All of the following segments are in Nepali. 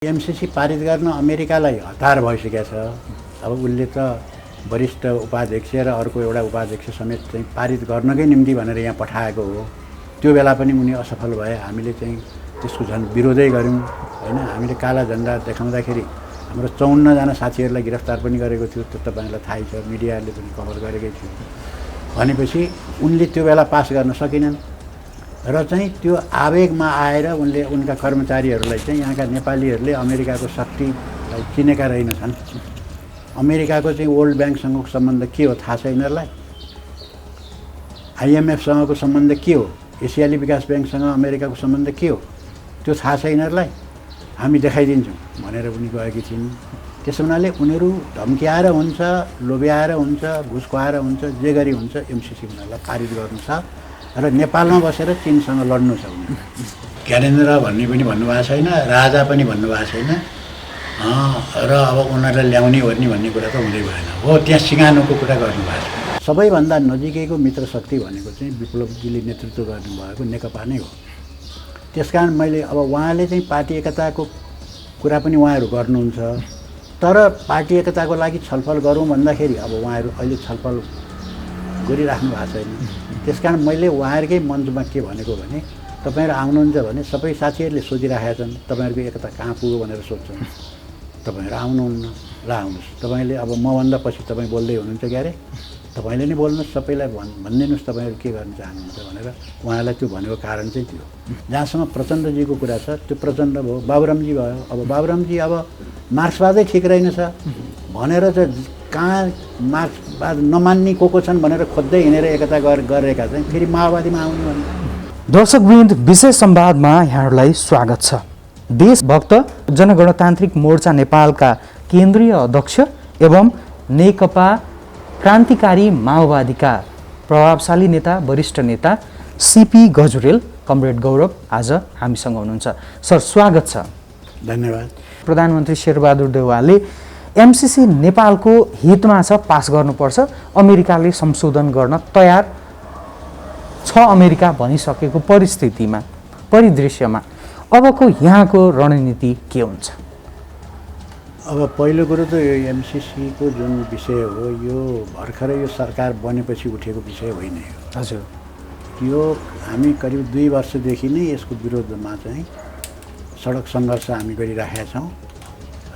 एमसिसी पारित गर्न अमेरिकालाई हतार भइसकेको छ। अब उसले त वरिष्ठ उपाध्यक्ष र अर्को एउटा उपाध्यक्ष समेत चाहिँ पारित गर्नकै निम्ति भनेर यहाँ पठाएको हो। त्यो बेला पनि उनी असफल भए। हामीले चाहिँ त्यसको झन् विरोधै गऱ्यौँ हैन। हामीले काला झन्डा देखाउँदाखेरि हाम्रो 54 जना साथीहरूलाई गिरफ्तार पनि गरेको थियो। त्यो तपाईलाई थाहै छ, मिडियाले पनि कभर गरेकै थियो। भनेपछि उनले त्यो बेला पास गर्न सकेनन् र चाहिँ त्यो आवेगमा आएर उनले उनका कर्मचारीहरूलाई चाहिँ यहाँका नेपालीहरूले अमेरिकाको शक्तिलाई चिनेका रहेनछन्। अमेरिकाको चाहिँ वर्ल्ड ब्याङ्कसँगको सम्बन्ध के हो थाहा छ यिनीहरूलाई। आइएमएफसँगको सम्बन्ध के हो, एसियाली विकास ब्याङ्कसँग अमेरिकाको सम्बन्ध के हो, त्यो थाहा छ यिनीहरूलाई। हामी देखाइदिन्छौँ भनेर पनि गएकी थिइन्। त्यसो हुनाले उनीहरू धम्क्याएर हुन्छ, लोभ्याएर हुन्छ, घुस खुवाएर हुन्छ, जे गरी हुन्छ एमसिसी उनीहरूलाई पारित गर्नु छ र नेपालमा बसेर चीनसँग लड्नु छ। ज्ञानेन्द्र भन्ने पनि भन्नुभएको छैन, राजा पनि भन्नुभएको छैन र अब उनीहरूलाई ल्याउने ओर्ने भन्ने कुरा त हुँदै भएन हो। त्यहाँ सिँगानुको कुरा गर्नुभएको छ। सबैभन्दा नजिकैको मित्र शक्ति भनेको चाहिँ विप्लवजीले नेतृत्व गर्नुभएको नेकपा नै हो। त्यसकारण मैले अब उहाँले चाहिँ पार्टी एकताको कुरा पनि उहाँहरू गर्नुहुन्छ, तर पार्टी एकताको लागि छलफल गरौँ भन्दाखेरि अब उहाँहरू अहिले छलफल गरिराख्नु भएको छैन। त्यसकारण मैले उहाँहरूकै मञ्चमा के भनेको भने तपाईँहरू आउनुहुन्छ भने सबै साथीहरूले सोधिराखेका छन् तपाईँहरूको एकता कहाँ पुग्यो भनेर सोध्छन्। तपाईँहरू आउनुहुन्न, ल आउनुहोस्। तपाईँले अब मभन्दा पछि तपाईँ बोल्दै हुनुहुन्छ क्यारे, तपाईँले नै बोल्नुहोस्, सबैलाई भनिदिनुहोस् तपाईँहरू के गर्न चाहनुहुन्छ भनेर उहाँलाई त्यो भनेको कारण चाहिँ थियो। जहाँसम्म प्रचण्डजीको कुरा छ त्यो प्रचण्ड भयो, बाबुरामजी भयो। अब बाबुरामजी अब मार्क्सवादै ठिक रहेनछ भनेर चाहिँ कहाँ मार्क्सवाद नमान्ने को छन् भनेर खोज्दै हिँडेर एकता गरेका चाहिँ फेरि माओवादीमा आउने भने। दर्शकवृन्द, विशेष संवादमा यहाँहरूलाई स्वागत छ। देशभक्त जनगणतान्त्रिक मोर्चा नेपालका केन्द्रीय अध्यक्ष एवं नेकपा क्रान्तिकारी माओवादीका प्रभावशाली नेता, वरिष्ठ नेता सीपी गजुरेल, कमरेड गौरव आज हामीसँग हुनुहुन्छ। सर, स्वागत छ। धन्यवाद। प्रधानमन्त्री शेरबहादुर देउवाले एमसिसी नेपालको हितमा छ, पास गर्नुपर्छ, अमेरिकाले संशोधन गर्न तयार छ अमेरिका भनिसकेको परिदृश्यमा अबको यहाँको रणनीति के हुन्छ? अब पहिलो कुरो त यो एमसिसीको जुन विषय हो यो भर्खरै यो सरकार बनेपछि उठेको विषय होइन। हजुर, यो हामी करिब 2 वर्षदेखि नै यसको विरोधमा चाहिँ सडक सङ्घर्ष हामी गरिराखेका छौँ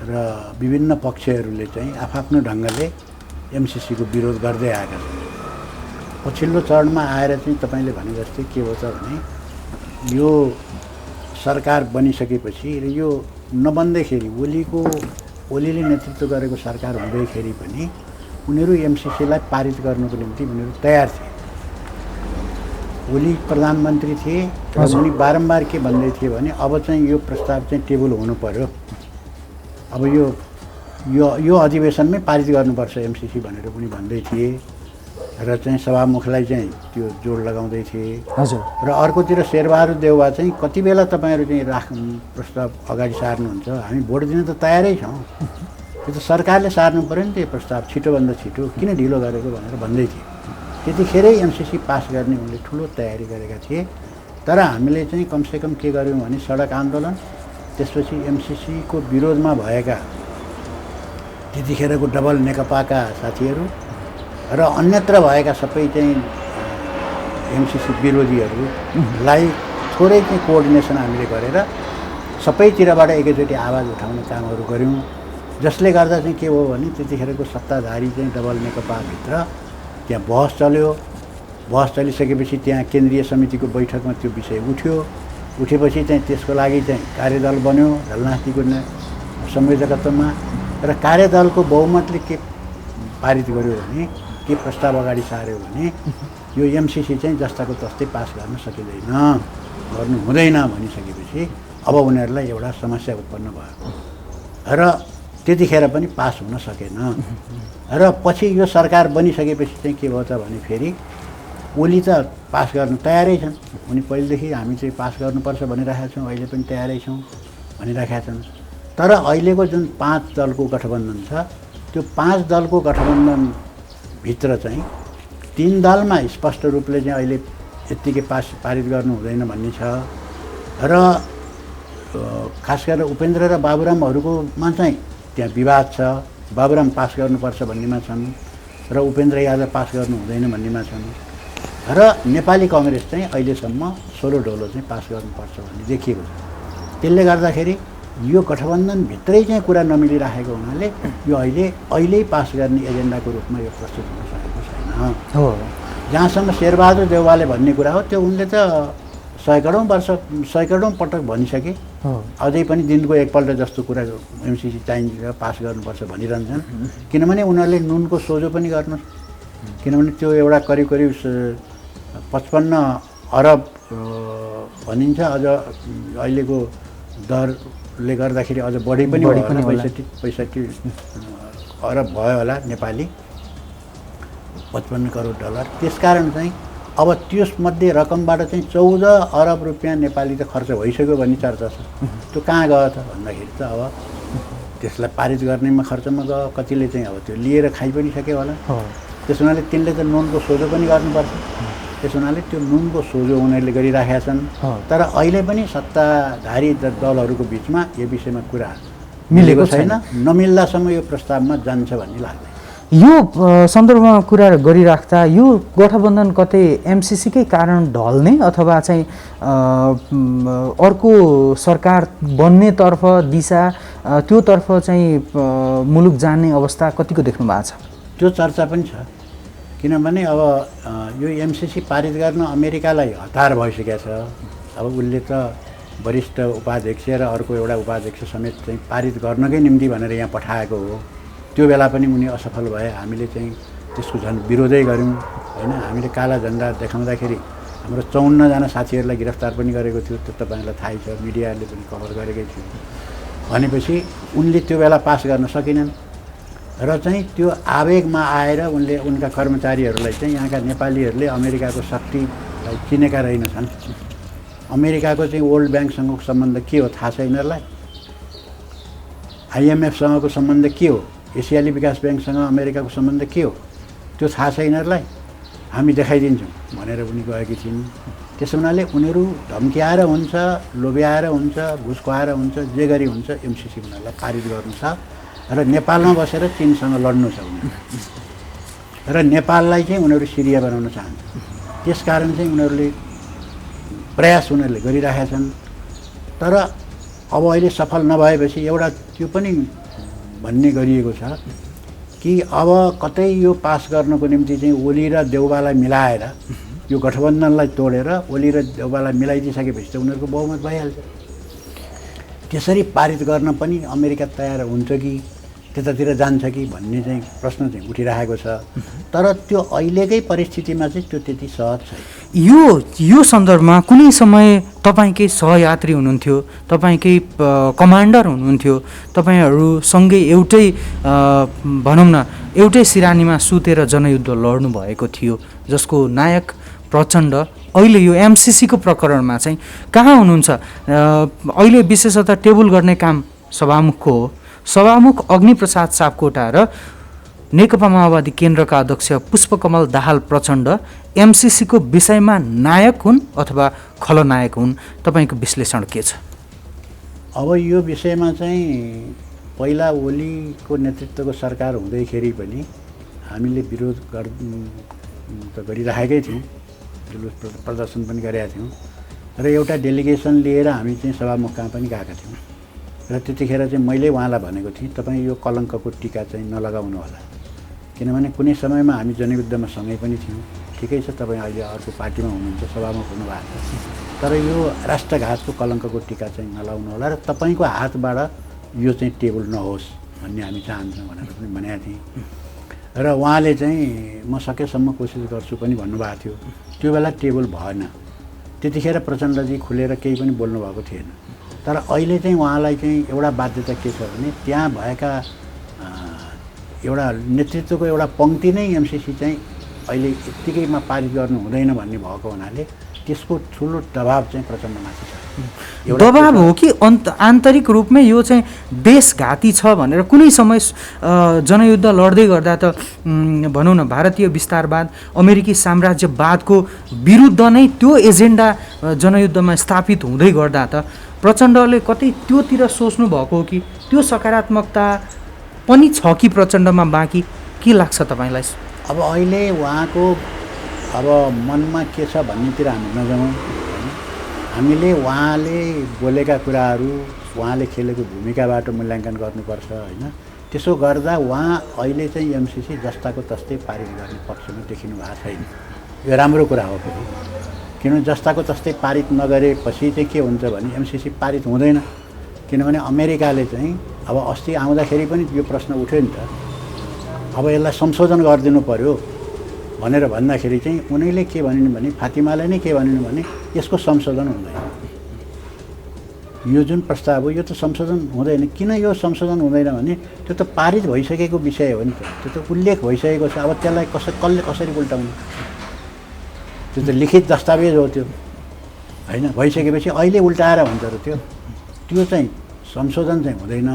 र विभिन्न पक्षहरूले चाहिँ आफ्नो ढङ्गले एमसिसीको विरोध गर्दै आएका छन्। पछिल्लो चरणमा आएर चाहिँ तपाईँले भने जस्तै के हो त भने यो सरकार बनिसकेपछि र यो नबन्दैखेरि ओलीले नेतृत्व गरेको सरकार हुँदैखेरि पनि उनीहरू एमसिसीलाई पारित गर्नको निम्ति उनीहरू तयार थिए। ओली प्रधानमन्त्री थिए र उनी बारम्बार के भन्दै थिए भने अब चाहिँ यो प्रस्ताव चाहिँ टेबल हुनु पर्यो, अब यो अधिवेशनमै पारित गर्नुपर्छ एमसिसी भनेर पनि भन्दै थिए र चाहिँ सभामुखलाई चाहिँ त्यो जोड लगाउँदै थिए। हजुर। र अर्कोतिर शेरबहादुर देउवा चाहिँ कति बेला तपाईँहरू चाहिँ प्रस्ताव अगाडि सार्नुहुन्छ, हामी भोट दिन त तयारै छौँ, त्यो त सरकारले सार्नु पऱ्यो नि त्यो प्रस्ताव छिटोभन्दा छिटो, किन ढिलो गरेको भनेर भन्दै थिए। त्यतिखेरै एमसिसी पास गर्ने उनले ठुलो तयारी गरेका थिए। तर हामीले चाहिँ कमसेकम के गर्यौँ भने सडक आन्दोलन, त्यसपछि एमसिसीको विरोधमा भएका त्यतिखेरको डबल नेकपाका साथीहरू र अन्यत्र भएका सबै चाहिँ एमसिसी विरोधीहरूलाई थोरै चाहिँ कोअर्डिनेसन हामीले गरेर सबैतिरबाट एकैचोटि आवाज उठाउने कामहरू गऱ्यौँ। जसले गर्दा चाहिँ के हो भने त्यतिखेरको सत्ताधारी चाहिँ डबल नेकपाभित्र त्यहाँ बहस चल्यो। बहस चलिसकेपछि त्यहाँ केन्द्रीय समितिको बैठकमा त्यो विषय उठेपछि चाहिँ त्यसको लागि चाहिँ कार्यदल बन्यो ढलनाथीको संयोजकत्वमा र कार्यदलको बहुमतले के पारित गर्यो भने के प्रस्ताव अगाडि सार्यो भने यो एमसिसी चाहिँ जस्ताको तस्तै पास गर्न सकिँदैन, गर्नु हुँदैन भनिसकेपछि अब उनीहरूलाई एउटा समस्या उत्पन्न भयो र त्यतिखेर पनि पास हुन सकेन। र पछि यो सरकार बनिसकेपछि चाहिँ के भयो त भने फेरि ओली त पास गर्न तयारै छन्। उनी पहिलेदेखि हामी चाहिँ पास गर्नुपर्छ भनिरहेका छौँ, अहिले पनि तयारै छौँ भनिरहेका छन्। तर अहिलेको जुन 5 दलको गठबन्धन छ त्यो 5 दलको गठबन्धनभित्र चाहिँ 3 दलमा स्पष्ट रूपले चाहिँ अहिले यत्तिकै पारित गर्नु हुँदैन भन्ने छ र खास गरेर उपेन्द्र र बाबुरामहरूकोमा चाहिँ त्यहाँ विवाद छ। बाबुराम पास गर्नुपर्छ भन्नेमा छन् र उपेन्द्र यादव पास गर्नु हुँदैन भन्नेमा छन् र नेपाली कङ्ग्रेस चाहिँ अहिलेसम्म 16 डोलो चाहिँ पास गर्नुपर्छ भन्ने देखिएको छ। त्यसले गर्दाखेरि यो गठबन्धनभित्रै चाहिँ कुरा नमिलिराखेको हुनाले यो अहिले पास गर्ने एजेन्डाको रूपमा यो प्रस्तुत हुन सकेको छैन हो। जहाँसम्म शेरबहादुर देउवाले भन्ने कुरा हो त्यो उनले त सैकडौँ पटक भनिसके। अझै पनि दिनको एकपल्ट जस्तो कुरा एमसिसी चाहिन्छ पास गर्नुपर्छ भनिरहन्छन्। किनभने उनीहरूले नुनको सोझो पनि गर्नु, किनभने त्यो एउटा करिब 55 अरब भनिन्छ। अझ अहिलेको दरले गर्दाखेरि अझ बढी पनि 65 अरब भयो होला नेपाली, 55 करोड डलर। त्यसकारण चाहिँ अब त्यसमध्ये रकमबाट चाहिँ 14 अरब रुपियाँ नेपाली त खर्च भइसक्यो भन्ने चर्चा छ। त्यो कहाँ गयो त भन्दाखेरि त अब त्यसलाई पारित गर्नेमा खर्चमा गयो, कतिले चाहिँ अब त्यो लिएर खाइ पनि सक्यो होला। त्यस हुनाले तिनले त नुनको सोझो पनि गर्नुपर्छ। त्यस हुनाले त्यो नुनको सोझो उनीहरूले गरिराखेका छन्। तर अहिले पनि सत्ताधारी दलहरूको बिचमा यो विषयमा कुरा मिलेको छैन। नमिल्दासम्म यो प्रस्तावमा जान्छ भन्ने लाग्दैन। यो सन्दर्भमा कुरा गरिराख्दा यो गठबन्धन कतै एमसिसीकै कारण ढल्ने अथवा चाहिँ अर्को सरकार बन्नेतर्फ दिशा त्योतर्फ चाहिँ मुलुक जाने अवस्था कतिको देख्नु भएको छ? त्यो चर्चा पनि छ। किनभने अब यो एमसिसी पारित गर्न अमेरिकालाई हतार भइसकेको छ। अब उसले त वरिष्ठ उपाध्यक्ष र अर्को एउटा उपाध्यक्ष समेत चाहिँ पारित गर्नकै निम्ति भनेर यहाँ पठाएको हो। त्यो बेला पनि उनी असफल भए। हामीले चाहिँ त्यसको झन् विरोधै गऱ्यौँ होइन। हामीले काला झन्डा देखाउँदाखेरि हाम्रो 54 जना साथीहरूलाई गिरफ्तार पनि गरेको थियो। त्यो तपाईँलाई थाहै छ, मिडियाले पनि कभर गरेकै थियो। भनेपछि उनले त्यो बेला पास गर्न सकेनन् र चाहिँ त्यो आवेगमा आएर उनले उनका कर्मचारीहरूलाई चाहिँ यहाँका नेपालीहरूले अमेरिकाको शक्तिलाई चिनेका रहेनछन्। अमेरिकाको चाहिँ वर्ल्ड ब्याङ्कसँगको सम्बन्ध के हो थाहा छ यिनीहरूलाई? IMFसँगको सम्बन्ध के हो? एसियाली विकास ब्याङ्कसँग अमेरिकाको सम्बन्ध के हो? त्यो थाहा छ यिनीहरूलाई? हामी देखाइदिन्छौँ भनेर पनि गएकी थिइन्। त्यसो हुनाले उनीहरू धम्क्याएर हुन्छ, लोभ्याएर हुन्छ, घुस खुवाएर हुन्छ, जे गरी हुन्छ एमसिसी उनीहरूलाई पारित गर्नु छ र नेपालमा बसेर चीनसँग लड्नु छ उनीहरू र नेपाललाई चाहिँ उनीहरू सिरिया बनाउन चाहन्छ। त्यसकारण चाहिँ उनीहरूले प्रयास गरिरहेका छन्। तर अब अहिले सफल नभएपछि एउटा त्यो पनि भन्ने गरिएको छ कि अब कतै यो पास गर्नको निम्ति चाहिँ ओली र देउबालाई मिलाएर यो गठबन्धनलाई तोडेर ओली र देउबालाई मिलाइदिइसकेपछि त उनीहरूको बहुमत भइहाल्छ। त्यसरी पारित गर्न पनि अमेरिका तयार हुन्छ कि त्यतातिर जान्छ कि भन्ने चाहिँ प्रश्न चाहिँ उठिरहेको छ। तर त्यो अहिलेकै परिस्थितिमा चाहिँ त्यो त्यति सहज छैन। यो सन्दर्भमा कुनै समय तपाईँकै सहयात्री हुनुहुन्थ्यो, तपाईँकै कमान्डर हुनुहुन्थ्यो, तपाईँहरूसँगै एउटै भनौँ न एउटै सिरानीमा सुतेर जनयुद्ध लड्नु भएको थियो, जसको नायक प्रचण्ड अहिले यो एमसिसीको प्रकरणमा चाहिँ कहाँ हुनुहुन्छ? अहिले विशेषतः टेबल गर्ने काम सभामुखको हो। सभामुख अग्निप्रसाद सापकोटा र नेकपा माओवादी केन्द्रका अध्यक्ष पुष्पकमल दाहाल प्रचण्ड एमसिसीको विषयमा नायक हुन् अथवा खलनायक हुन्? तपाईँको विश्लेषण के छ? अब यो विषयमा चाहिँ पहिला ओलीको नेतृत्वको सरकार हुँदैखेरि पनि हामीले विरोध गरिराखेकै थियौँ, जुलुस प्रदर्शन पनि गरेका थियौँ र एउटा डेलिगेसन लिएर हामी चाहिँ सभामुख कहाँ पनि गएका थियौँ र त्यतिखेर चाहिँ मैले उहाँलाई भनेको थिएँ तपाईँ यो कलङ्कको टीका चाहिँ नलगाउनु होला। किनभने कुनै समयमा हामी जनयुद्धमा सँगै पनि थियौँ। ठिकै छ, तपाईँ अहिले अर्को पार्टीमा हुनुहुन्छ, सभामुख हुनुभएको छ, तर यो राष्ट्रघातको कलङ्कको टीका चाहिँ नलाउनु होला र तपाईँको हातबाट यो चाहिँ टेबल नहोस् भन्ने हामी चाहन्छौँ भनेर पनि भनेको थिएँ। र उहाँले चाहिँ म सकेसम्म कोसिस गर्छु पनि भन्नुभएको थियो। त्यो बेला टेबल भएन। त्यतिखेर प्रचण्डजी खुलेर केही पनि बोल्नुभएको थिएन। तर अहिले चाहिँ उहाँलाई चाहिँ एउटा बाध्यता के छ भने त्यहाँ भएका एउटा नेतृत्वको एउटा पङ्क्ति नै एमसिसी चाहिँ अहिले यत्तिकैमा पारित गर्नु हुँदैन भन्ने भएको हुनाले त्यसको ठुलो दबाब चाहिँ प्रचण्डमाथि छ। दबाब हो कि आन्तरिक रूपमै यो चाहिँ देशघाती छ भनेर कुनै समय जनयुद्ध लड्दै गर्दा त भनौँ न भारतीय विस्तारवाद अमेरिकी साम्राज्यवादको विरुद्ध नै त्यो एजेन्डा जनयुद्धमा स्थापित हुँदै गर्दा त प्रचण्डले कतै त्योतिर सोच्नु भएको हो कि त्यो सकारात्मकता पनि छ कि प्रचण्डमा बाँकी के लाग्छ तपाईँलाई? अब अहिले उहाँको अब मनमा के छ भन्नेतिर हामी नजाउँ होइन। हामीले उहाँले बोलेका कुराहरू, उहाँले खेलेको भूमिकाबाट मूल्याङ्कन गर्नुपर्छ होइन। त्यसो गर्दा उहाँ अहिले चाहिँ एमसिसी जस्ताको तस्तै पारित गर्ने पक्षमा देखिनु भएको छैन। यो राम्रो कुरा हो फेरि, किनभने जस्ताको तस्तै पारित नगरेपछि चाहिँ के हुन्छ भने एमसिसी पारित हुँदैन। किनभने अमेरिकाले चाहिँ अब अस्ति आउँदाखेरि पनि यो प्रश्न उठ्यो नि त, अब यसलाई संशोधन गरिदिनु पर्यो भनेर भन्दाखेरि चाहिँ उनीहरूले के भनिन् भने, फातिमाले नै के भनिन् भने यसको संशोधन हुँदैन, यो जुन प्रस्ताव हो यो त संशोधन हुँदैन। किन यो संशोधन हुँदैन भने त्यो त पारित भइसकेको विषय हो नि त, त्यो त उल्लेख भइसकेको छ। अब त्यसलाई कसले कसरी उल्टाउने? त्यो त लिखित दस्तावेज हो त्यो होइन। भइसकेपछि अहिले उल्टाएर भन्छ र त्यो चाहिँ संशोधन चाहिँ हुँदैन,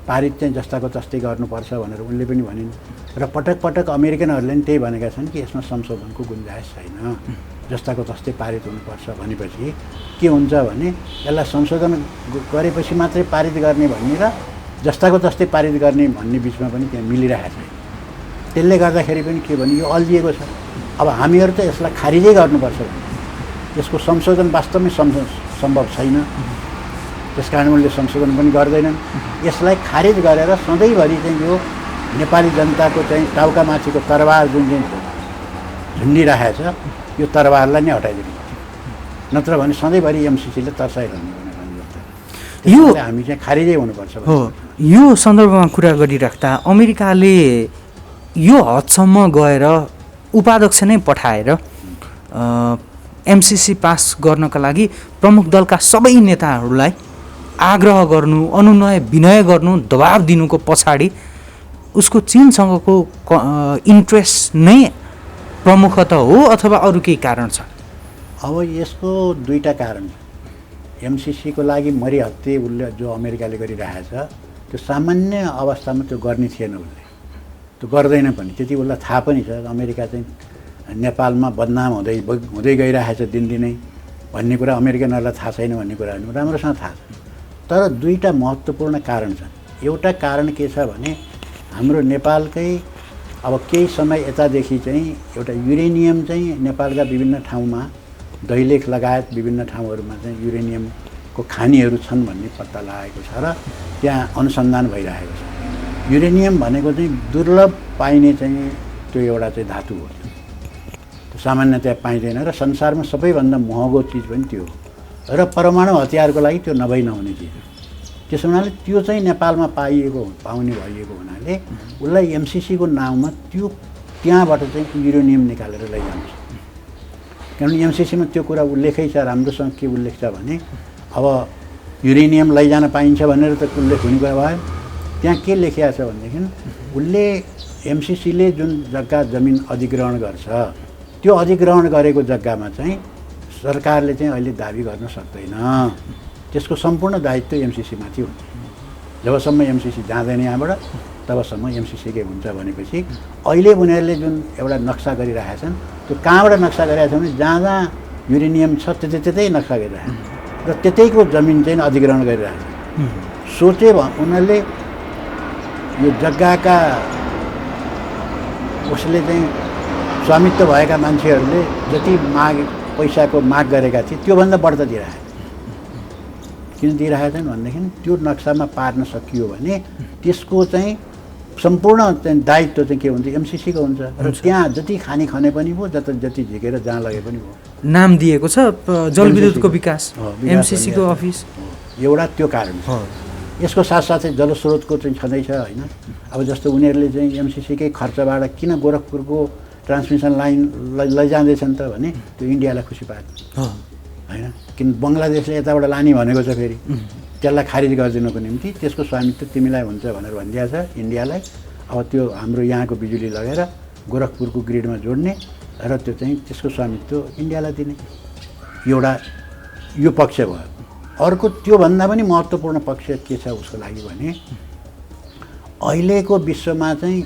पारित चाहिँ जस्ताको तस्तै गर्नुपर्छ भनेर उनले पनि भनिन्। र पटक पटक अमेरिकनहरूले पनि त्यही भनेका छन् कि यसमा संशोधनको गुन्जाइस छैन, जस्ताको तस्तै पारित हुनुपर्छ भनेपछि के हुन्छ भने यसलाई संशोधन गरेपछि मात्रै पारित गर्ने भन्ने र जस्ताको तस्तै पारित गर्ने भन्ने बिचमा पनि त्यहाँ मिलिरहेको छैन। त्यसले गर्दाखेरि पनि के भने यो अल्झिएको छ। अब हामीहरू त यसलाई खारिजै गर्नुपर्छ भने यसको संशोधन वास्तवमै सम्भव छैन, त्यसकारण उनले संशोधन पनि गर्दैनन्। यसलाई खारिज गरेर सधैँभरि चाहिँ यो नेपाली जनताको चाहिँ टाउकामाथिको तरबार जुन चाहिँ झुन्डिरहेको छ यो तरबारलाई नै हटाइदिनु पर्छ, नत्र भने सधैँभरि एमसिसीले तर्साइरहनु पर्ने। यो हामी चाहिँ खारिजै हुनुपर्छ हो। यो सन्दर्भमा कुरा गरिराख्दा अमेरिकाले यो हदसम्म गएर उपाध्यक्ष नै पठाएर एमसिसी पास गर्नका लागि प्रमुख दलका सबै नेताहरूलाई आग्रह गर्नु, अनुनय विनय गर्नु, दबाब दिनुको पछाडि उसको चीनसँगको इन्ट्रेस्ट नै प्रमुखता हो अथवा अरू केही कारण छ? अब यसको दुईटा कारण छ। एमसिसीको लागि मरिहत्ते उसले जो अमेरिकाले गरिरहेछ त्यो सामान्य अवस्थामा त्यो गर्ने थिएन, उसले त्यो गर्दैन पनि। त्यति उसलाई थाहा पनि छ अमेरिका चाहिँ नेपालमा बदनाम हुँदै गइरहेछ दिनदिनै भन्ने कुरा अमेरिकनहरूलाई थाहा छैन भन्ने कुरा राम्रोसँग थाहा छ। तर दुईटा महत्त्वपूर्ण कारण छन्। एउटा कारण के छ भने हाम्रो नेपालकै अब केही समय यतादेखि चाहिँ एउटा युरेनियम चाहिँ नेपालका विभिन्न ठाउँमा दैलेख लगायत विभिन्न ठाउँहरूमा चाहिँ युरेनियमको खानीहरू छन् भन्ने पत्ता लागेको छ र त्यहाँ अनुसन्धान भइरहेको छ। युरेनियम भनेको चाहिँ दुर्लभ पाइने चाहिँ त्यो एउटा चाहिँ धातु हो, त्यो सामान्यतया पाइँदैन र संसारमा सबैभन्दा महँगो चिज पनि त्यो हो र परमाणु हतियारको लागि त्यो नभई नहुने चिज हो। त्यसो हुनाले त्यो चाहिँ नेपालमा पाउने भइएको हुनाले उसलाई एमसिसीको नाउँमा त्यहाँबाट चाहिँ युरेनियम निकालेर लैजान्छ। किनभने एमसिसीमा त्यो कुरा उल्लेखै छ, राम्रोसँग के उल्लेख छ भने अब युरेनियम लैजान पाइन्छ भनेर त उल्लेख हुने कुरा भयो। त्यहाँ के लेखिएको छ भनेदेखि उसले एमसिसीले जुन जग्गा जमिन अधिग्रहण गर्छ त्यो अधिग्रहण गरेको जग्गामा चाहिँ सरकारले चाहिँ अहिले दाबी गर्न सक्दैन, त्यसको सम्पूर्ण दायित्व एमसिसीमाथि हुन्छ। जबसम्म एमसिसी जाँदैन यहाँबाट तबसम्म एमसिसीकै हुन्छ भनेपछि अहिले उनीहरूले जुन एउटा नक्सा गरिरहेछन् त्यो कहाँबाट नक्सा गरिरहेछ भने जहाँ जहाँ युरेनियम छ त्यतै नक्सा गरिरहेछ र त्यतैको जमिन चाहिँ अधिग्रहण गरिरहेछ। सोचे उनीहरूले यो जग्गाका उसले चाहिँ स्वामित्व भएका मान्छेहरूले जति पैसाको माग गरेका थिए त्योभन्दा बढ्ता दिइरहेको। किन दिइरहेको छैन भनेदेखि त्यो नक्सामा पार्न सकियो भने त्यसको चाहिँ सम्पूर्ण चाहिँ दायित्व चाहिँ के हुन्छ एमसिसीको हुन्छ र त्यहाँ जति खानी खने पनि भयो, जति झिकेर जहाँ लगे पनि भयो। नाम दिएको छ जलविद्युतको विकास एमसिसीको अफिस, एउटा त्यो कारण छ। यसको साथसाथै जलस्रोतको चाहिँ छँदैछ होइन। अब जस्तो उनीहरूले चाहिँ एमसिसीकै खर्चबाट किन गोरखपुरको ट्रान्समिसन लाइन लैजाँदैछन् त भने त्यो इन्डियालाई खुसी पार्छ होइन। किन बङ्गलादेशले यताबाट लाने भनेको छ, फेरि त्यसलाई खारिज गरिदिनुको निम्ति त्यसको स्वामित्व तिमीलाई हुन्छ भनेर भनिदिएको छ इन्डियालाई। अब त्यो हाम्रो यहाँको बिजुली लगेर गोरखपुरको ग्रिडमा जोड्ने र त्यो चाहिँ त्यसको स्वामित्व इन्डियालाई दिने, एउटा यो पक्ष भयो। अर्को त्योभन्दा पनि महत्त्वपूर्ण पक्ष के छ उसको लागि भने अहिलेको विश्वमा चाहिँ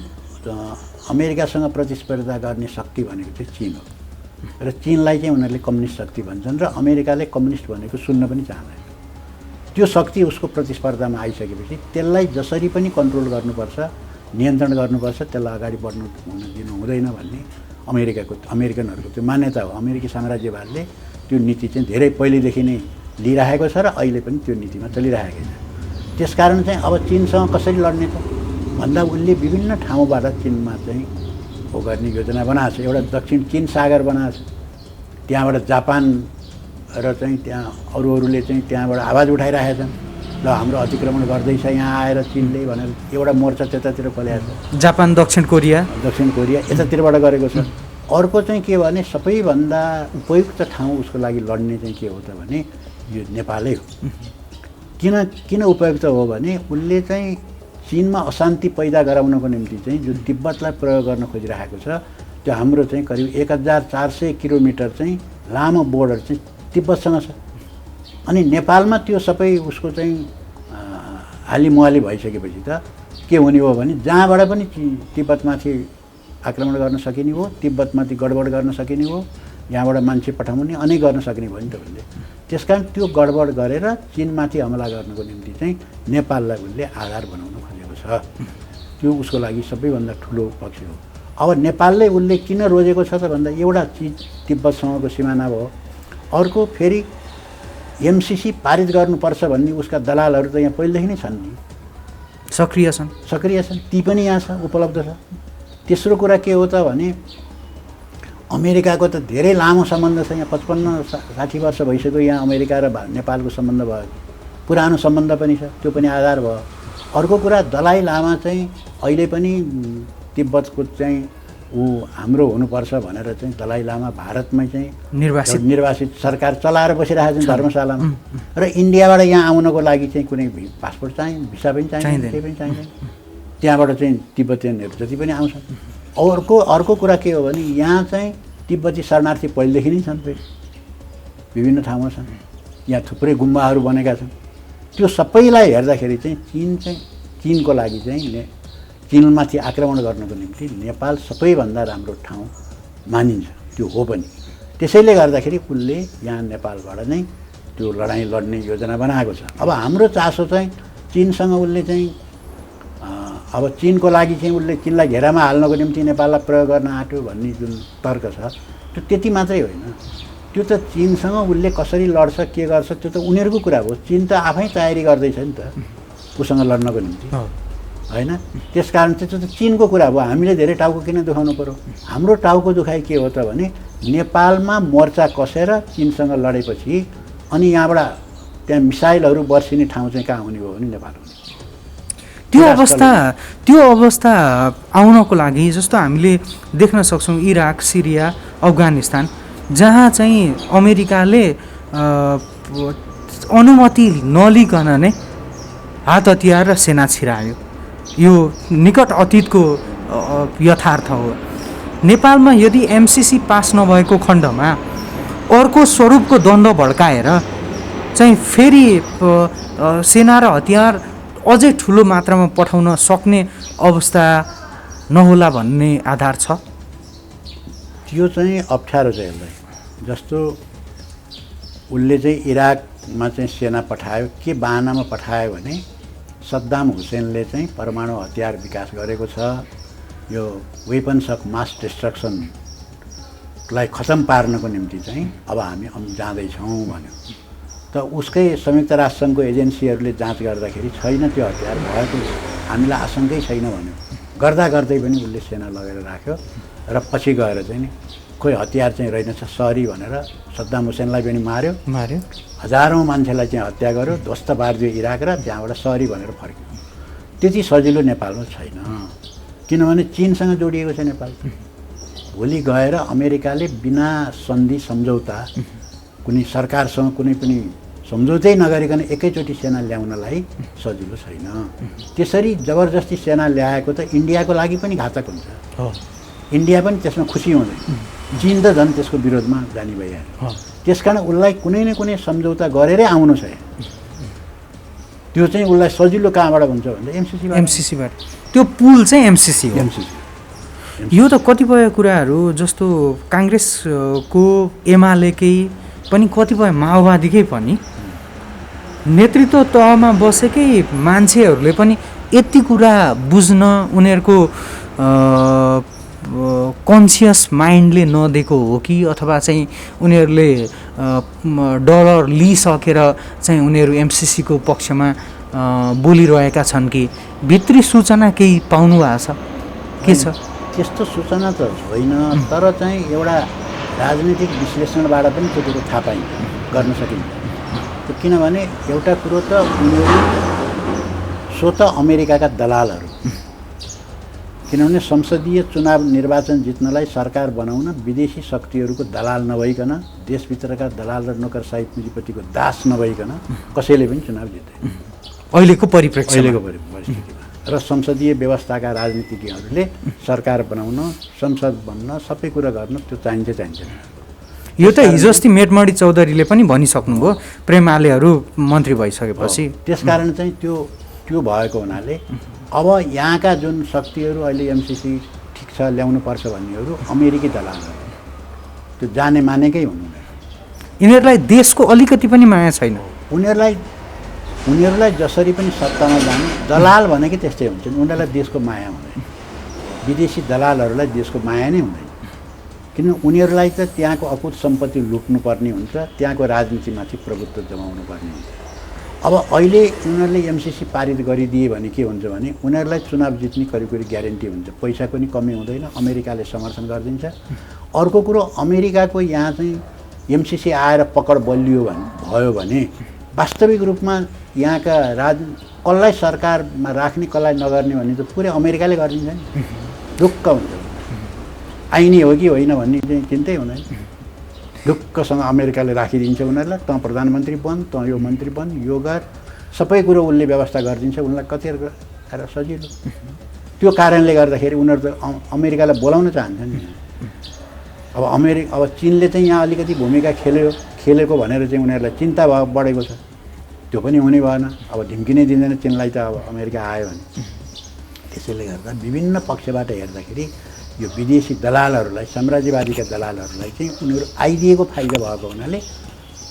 अमेरिकासँग प्रतिस्पर्धा गर्ने शक्ति भनेको चाहिँ चीन हो र चीनलाई चाहिँ उनीहरूले कम्युनिस्ट शक्ति भन्छन् र अमेरिकाले कम्युनिस्ट भनेको सुन्न पनि चाहँदैन। त्यो शक्ति उसको प्रतिस्पर्धामा आइसकेपछि त्यसलाई जसरी पनि कन्ट्रोल गर्नुपर्छ, नियन्त्रण गर्नुपर्छ, त्यसलाई अगाडि बढ्नु हुन दिनु हुँदैन भन्ने अमेरिकनहरूको त्यो मान्यता हो। अमेरिकी साम्राज्यवादले त्यो नीति चाहिँ धेरै पहिलेदेखि नै लिइरहेको छ र अहिले पनि त्यो नीतिमा चलिरहेको छ। त्यसकारण चाहिँ अब चीनसँग कसरी लड्ने त भन्दा उसले विभिन्न ठाउँबाट चीनमा चाहिँ हो गर्ने योजना बनाएको छ। एउटा दक्षिण चीन सागर बनाएको छ, त्यहाँबाट जापान र चाहिँ त्यहाँ अरूले चाहिँ त्यहाँबाट आवाज उठाइरहेका छन्, ल हाम्रो अतिक्रमण गर्दैछ यहाँ आएर चीनले भनेर एउटा मोर्चा त्यतातिर खोलेको छ। जापान, दक्षिण कोरिया यतातिरबाट गरेको छ। अर्को चाहिँ के भने सबैभन्दा उपयुक्त ठाउँ उसको लागि लड्ने चाहिँ के हो त भने यो नेपालै हो। किन उपयुक्त हो भने उसले चाहिँ चीनमा अशान्ति पैदा गराउनको निम्ति चाहिँ जो तिब्बतलाई प्रयोग गर्न खोजिरहेको छ, त्यो हाम्रो चाहिँ करिब 1400 किलोमिटर चाहिँ लामो बोर्डर चाहिँ तिब्बतसँग छ। अनि नेपालमा त्यो सबै उसको चाहिँ हालिमुहाली भइसकेपछि त के हुने हो भने जहाँबाट पनि तिब्बतमाथि आक्रमण गर्न सकिने हो, तिब्बतमाथि गडबड गर्न सकिने हो, यहाँबाट मान्छे पठाउने अनि गर्न सक्ने भयो नि त उसले। त्यसकारण त्यो गडबड गरेर चीनमाथि हमला गर्नको निम्ति चाहिँ नेपाललाई उसले आधार बनाउन खोजेको छ। त्यो उसको लागि सबैभन्दा ठुलो पक्ष हो। अब नेपालले उसले किन रोजेको छ त भन्दा एउटा चिज तिब्बतसँगको सिमाना भयो, अर्को फेरि एमसिसी पारित गर्नुपर्छ भन्ने उसका दलालहरू त यहाँ पहिलेदेखि नै छन् नि, सक्रिय छन्, ती पनि यहाँ छ, उपलब्ध छ। तेस्रो कुरा के हो त भने अमेरिकाको त धेरै लामो सम्बन्ध छ, यहाँ 55-60 वर्ष भइसक्यो यहाँ अमेरिका र नेपालको सम्बन्ध भयो, पुरानो सम्बन्ध पनि छ, त्यो पनि आधार भयो। अर्को कुरा दलाई लामा चाहिँ अहिले पनि तिब्बतको चाहिँ हाम्रो हुनुपर्छ भनेर चाहिँ दलाई लामा भारतमै चाहिँ निर्वासित सरकार चलाएर बसिरहेको छ धर्मशालामा। र इन्डियाबाट यहाँ आउनको लागि चाहिँ कुनै पासपोर्ट चाहिँदैन, भिसा पनि चाहिँदैन, केही पनि चाहिँदैन। त्यहाँबाट चाहिँ तिब्बतीयनहरू जति पनि आउँछन्। अर्को कुरा के हो भने यहाँ चाहिँ तिब्बती शरणार्थी पहिलेदेखि नै छन्, फेरि विभिन्न ठाउँमा छन्, यहाँ थुप्रै गुम्बाहरू बनेका छन्। त्यो सबैलाई हेर्दाखेरि चाहिँ चीनको लागि चाहिँ चीनमाथि आक्रमण गर्नको निम्ति नेपाल सबैभन्दा राम्रो ठाउँ मानिन्छ, त्यो हो पनि। त्यसैले गर्दाखेरि उसले यहाँ नेपालबाट नै त्यो लडाइँ लड्ने योजना बनाएको छ। अब हाम्रो चासो चाहिँ चीनसँग उसले चाहिँ अब चीनको लागि चाहिँ उसले चीनलाई घेरामा हाल्नको निम्ति नेपाललाई प्रयोग गर्न आँट्यो भन्ने जुन तर्क छ त्यो त्यति मात्रै होइन, त्यो त चीनसँग उसले कसरी लड्छ के गर्छ त्यो त उनीहरूको कुरा हो। चीन त आफै तयारी गर्दैछ नि त उसँग लड्नको निम्ति, होइन? त्यसकारण चाहिँ त्यो त चीनको कुरा हो। हामीले धेरै टाउको किन दुखाउनु पर्यो? हाम्रो टाउको दुखाइ के हो त भने नेपालमा मोर्चा कसेर चीनसँग लडेपछि अनि यहाँबाट त्यहाँ मिसाइलहरू बर्सिने ठाउँ चाहिँ कहाँ हुने हो भने नेपाल हुने। त्यो अवस्था आउनको लागि जस्तो हामीले देख्न सक्छौँ इराक, सिरिया, अफगानिस्तान, जहाँ चाहिँ अमेरिकाले अनुमति नलिकन नै हात हतियार र सेना छिरायो। यो निकट अतीतको यथार्थ हो। नेपालमा यदि एमसिसी पास नभएको खण्डमा अर्को स्वरूपको द्वन्द्व भड्काएर चाहिँ फेरि सेना र हतियार अझै ठुलो मात्रामा पठाउन सक्ने अवस्था नहोला भन्ने आधार छ। त्यो चाहिँ अप्ठ्यारो छ यसलाई। जस्तो उसले चाहिँ इराकमा चाहिँ सेना पठायो, के बाहनामा पठायो भने सद्दाम हुसेनले चाहिँ परमाणु हतियार विकास गरेको छ, यो वेपन्स अफ मास डिस्ट्रक्सनलाई खतम पार्नको निम्ति चाहिँ अब हामी जाँदैछौँ भन्यो। त उसकै संयुक्त राष्ट्रसङ्घको एजेन्सीहरूले जाँच गर्दाखेरि छैन त्यो हतियार भएको, हामीलाई आशंकै छैन भन्यो। गर्दा गर्दै पनि उसले सेना लगेर राख्यो र पछि गएर चाहिँ नि खोइ हतियार चाहिँ रहेनछ सरी भनेर सद्दाम हुसेनलाई पनि मार्यो, हजारौँ मान्छेलाई चाहिँ हत्या गर्यो, ध्वस्त पारिदियो इराक र त्यहाँबाट सरी भनेर फर्क्यो। त्यति सजिलो नेपालमा छैन, किनभने चीनसँग जोडिएको छ नेपाल। भोलि गएर अमेरिकाले बिना सन्धि सम्झौता कुनै सरकारसँग कुनै पनि सम्झौतै नगरिकन एकैचोटि सेना ल्याउनलाई सजिलो छैन। त्यसरी जबरजस्ती सेना ल्याएको त इन्डियाको लागि पनि घातक हुन्छ। इन्डिया पनि त्यसमा खुसी हुँदैन, चीन त झन् त्यसको विरोधमा जाने भइहाल्यो। त्यसकारण उसलाई कुनै न कुनै सम्झौता गरेरै आउनु छ। त्यो चाहिँ उसलाई सजिलो कहाँबाट हुन्छ भन्दा एमसिसीबाट। त्यो पुल चाहिँ एमसिसी हो। यो त कतिपय कुराहरू जस्तो काङ्ग्रेसको एमालेकै पनि कतिपय माओवादीकै पनि नेतृत्व तहमा बसेकै मान्छेहरूले पनि यति कुरा बुझ्न उनीहरूको कन्सियस माइन्डले नदिएको हो कि अथवा चाहिँ उनीहरूले डलर लिइसकेर चाहिँ उनीहरू एमसिसीको पक्षमा बोलिरहेका छन् कि भित्री सूचना केही पाउनु भएको छ के छ? त्यस्तो सूचना त होइन, तर चाहिँ एउटा राजनीतिक विश्लेषणबाट पनि त्यो कुरो थाहा पाइन्छ, गर्न सकिन्छ। त्यो किनभने एउटा कुरो त उनीहरू स्वतः अमेरिकाका दलालहरू, किनभने संसदीय चुनाव निर्वाचन जित्नलाई सरकार बनाउन विदेशी शक्तिहरूको दलाल नभइकन, देशभित्रका दलाल र नोकरसाही पुँजीपतिको दास नभइकन कसैले पनि चुनाव जित्दैन अहिलेको परिप्रेक्ष्यमा। परिस्थितिमा र संसदीय व्यवस्थाका राजनीतिज्ञहरूले सरकार बनाउन, संसद बन्न, सबै कुरा गर्न त्यो चाहिन्छ। यो त हिजो अस्ति मेटमणि चौधरीले पनि भनिसक्नुभयो प्रेम आलेहरू मन्त्री भइसकेपछि। त्यसकारण चाहिँ त्यो भएको हुनाले अब यहाँका जुन शक्तिहरू अहिले एमसिसी ठिक छ ल्याउनुपर्छ भन्नेहरू अमेरिकी दलालहरू, त्यो जाने मानेकै हुनु। यिनीहरूलाई देशको अलिकति पनि माया छैन। उनीहरूलाई जसरी पनि सत्तामा जाने दलाल भनेकै त्यस्तै हुन्छ, उनीहरूलाई देशको माया हुँदैन। विदेशी दलालहरूलाई देशको माया नै हुँदैन, किन उनीहरूलाई त त्यहाँको अकुत सम्पत्ति लुट्नुपर्ने हुन्छ, त्यहाँको राजनीतिमाथि प्रभुत्व जमाउनु पर्ने हुन्छ। अब अहिले उनीहरूले एमसिसी पारित गरिदिए भने के हुन्छ भने उनीहरूलाई चुनाव जित्ने करिब ग्यारेन्टी हुन्छ, पैसा पनि कमी हुँदैन, अमेरिकाले समर्थन गरिदिन्छ। अर्को कुरो, अमेरिकाको यहाँ चाहिँ एमसिसी आएर पकड बलियो भयो भने वास्तविक रूपमा यहाँका कसलाई सरकारमा राख्ने कसलाई नगर्ने भन्ने त पुरै अमेरिकाले गरिदिन्छ नि, ढुक्क हुन्छ। आइने हो कि होइन भन्ने चाहिँ चिन्तै हुँदैन, ढुक्कसँग अमेरिकाले राखिदिन्छ उनीहरूलाई। तँ प्रधानमन्त्री बन, तँ यो मन्त्री बन, यो गर, सबै कुरो उसले व्यवस्था गरिदिन्छ उनीहरूलाई, कति आएर सजिलो। त्यो कारणले गर्दाखेरि उनीहरू त अमेरिकालाई बोलाउन चाहन्छन् नि। अब चिनले चाहिँ यहाँ अलिकति भूमिका खेलेको भनेर चाहिँ उनीहरूलाई चिन्ता बढेको छ, त्यो पनि हुने भएन। अब ढिम्की नै दिँदैन चिनलाई त अब अमेरिका आयो भने। त्यसैले गर्दा विभिन्न पक्षबाट हेर्दाखेरि यो विदेशी दलालहरूलाई, साम्राज्यवादीका दलालहरूलाई चाहिँ उनीहरू आइदिएको फाइदा भएको हुनाले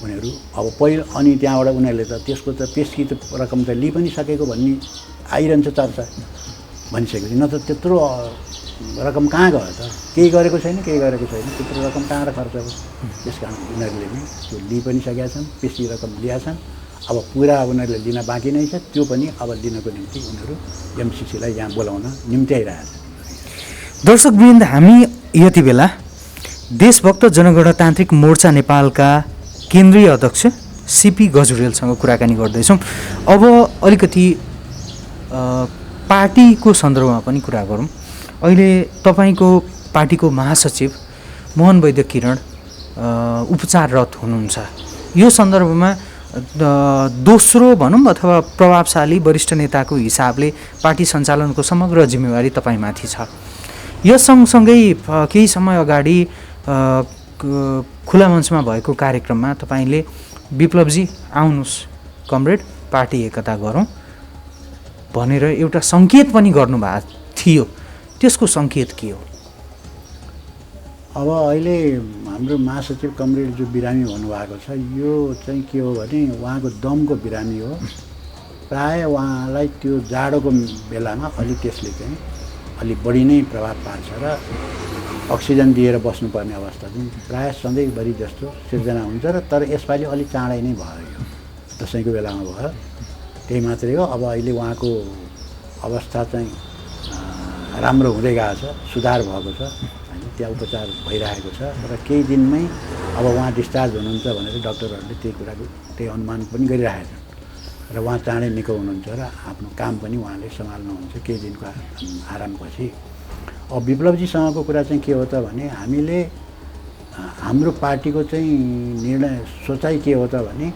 उनीहरू अब पहिलो अनि त्यहाँबाट उनीहरूले त त्यसको त पेस्की त रकम त लिइ पनि सकेको भन्ने आइरहन्छ चर्चा भनिसकेपछि, न त त्यत्रो रकम कहाँ गयो त, केही गरेको छैन, त्यत्रो रकम कहाँ र खर्च भयो। त्यस कारण उनीहरूले पनि त्यो लिइ पनि सकेका छन्, पेस्की रकम लिएका छन्। अब पुरा उनीहरूले लिन बाँकी नै छ, त्यो पनि अब लिनको निम्ति उनीहरू एमसिसीलाई यहाँ बोलाउन निम्ति आइरहेका छन्। दर्शकवृन्द, हामी यति बेला देशभक्त जनगणतान्त्रिक मोर्चा नेपालका केन्द्रीय अध्यक्ष सीपी गजुरेलसँग कुराकानी गर्दैछौँ। अब अलिकति पार्टीको सन्दर्भमा पनि कुरा गरौँ। अहिले तपाईँको पार्टीको महासचिव मोहन वैद्य किरण उपचाररत हुनुहुन्छ। यो सन्दर्भमा दोस्रो भनौँ अथवा प्रभावशाली वरिष्ठ नेताको हिसाबले पार्टी सञ्चालनको समग्र जिम्मेवारी तपाईँमाथि छ। यस सँगसँगै केही समय अगाडि खुला मञ्चमा भएको कार्यक्रममा तपाईँले विप्लवजी आउनुहोस् कमरेड पार्टी एकता गरौँ भनेर एउटा सङ्केत पनि गर्नुभएको थियो। त्यसको सङ्केत के हो? अब अहिले हाम्रो महासचिव कमरेड जो बिरामी हुनुभएको छ, यो चाहिँ के हो भने उहाँको दमको बिरामी हो। प्रायः उहाँलाई त्यो जाडोको बेलामा अलि त्यसले चाहिँ अलि बढी नै प्रभाव पार्छ र अक्सिजन दिएर बस्नुपर्ने अवस्था चाहिँ प्रायः सधैँभरि जस्तो सिर्जना हुन्छ र तर यसपालि अलिक चाँडै नै भयो, यो दसैँको बेलामा भयो, त्यही मात्रै हो। अब अहिले उहाँको अवस्था चाहिँ राम्रो हुँदै गएको छ, सुधार भएको छ, होइन, त्यहाँ उपचार भइरहेको छ र केही दिनमै अब उहाँ डिस्चार्ज हुनुहुन्छ भनेर डक्टरहरूले त्यही अनुमान पनि गरिरहेका छन् र उहाँ चाँडै निको हुनुहुन्छ र आफ्नो काम पनि उहाँले सम्हाल्नुहुन्छ केही दिनको आरामपछि। अब विप्लवजीसँगको कुरा चाहिँ के हो त भने हामीले हाम्रो पार्टीको चाहिँ निर्णय सोचाइ के हो त भने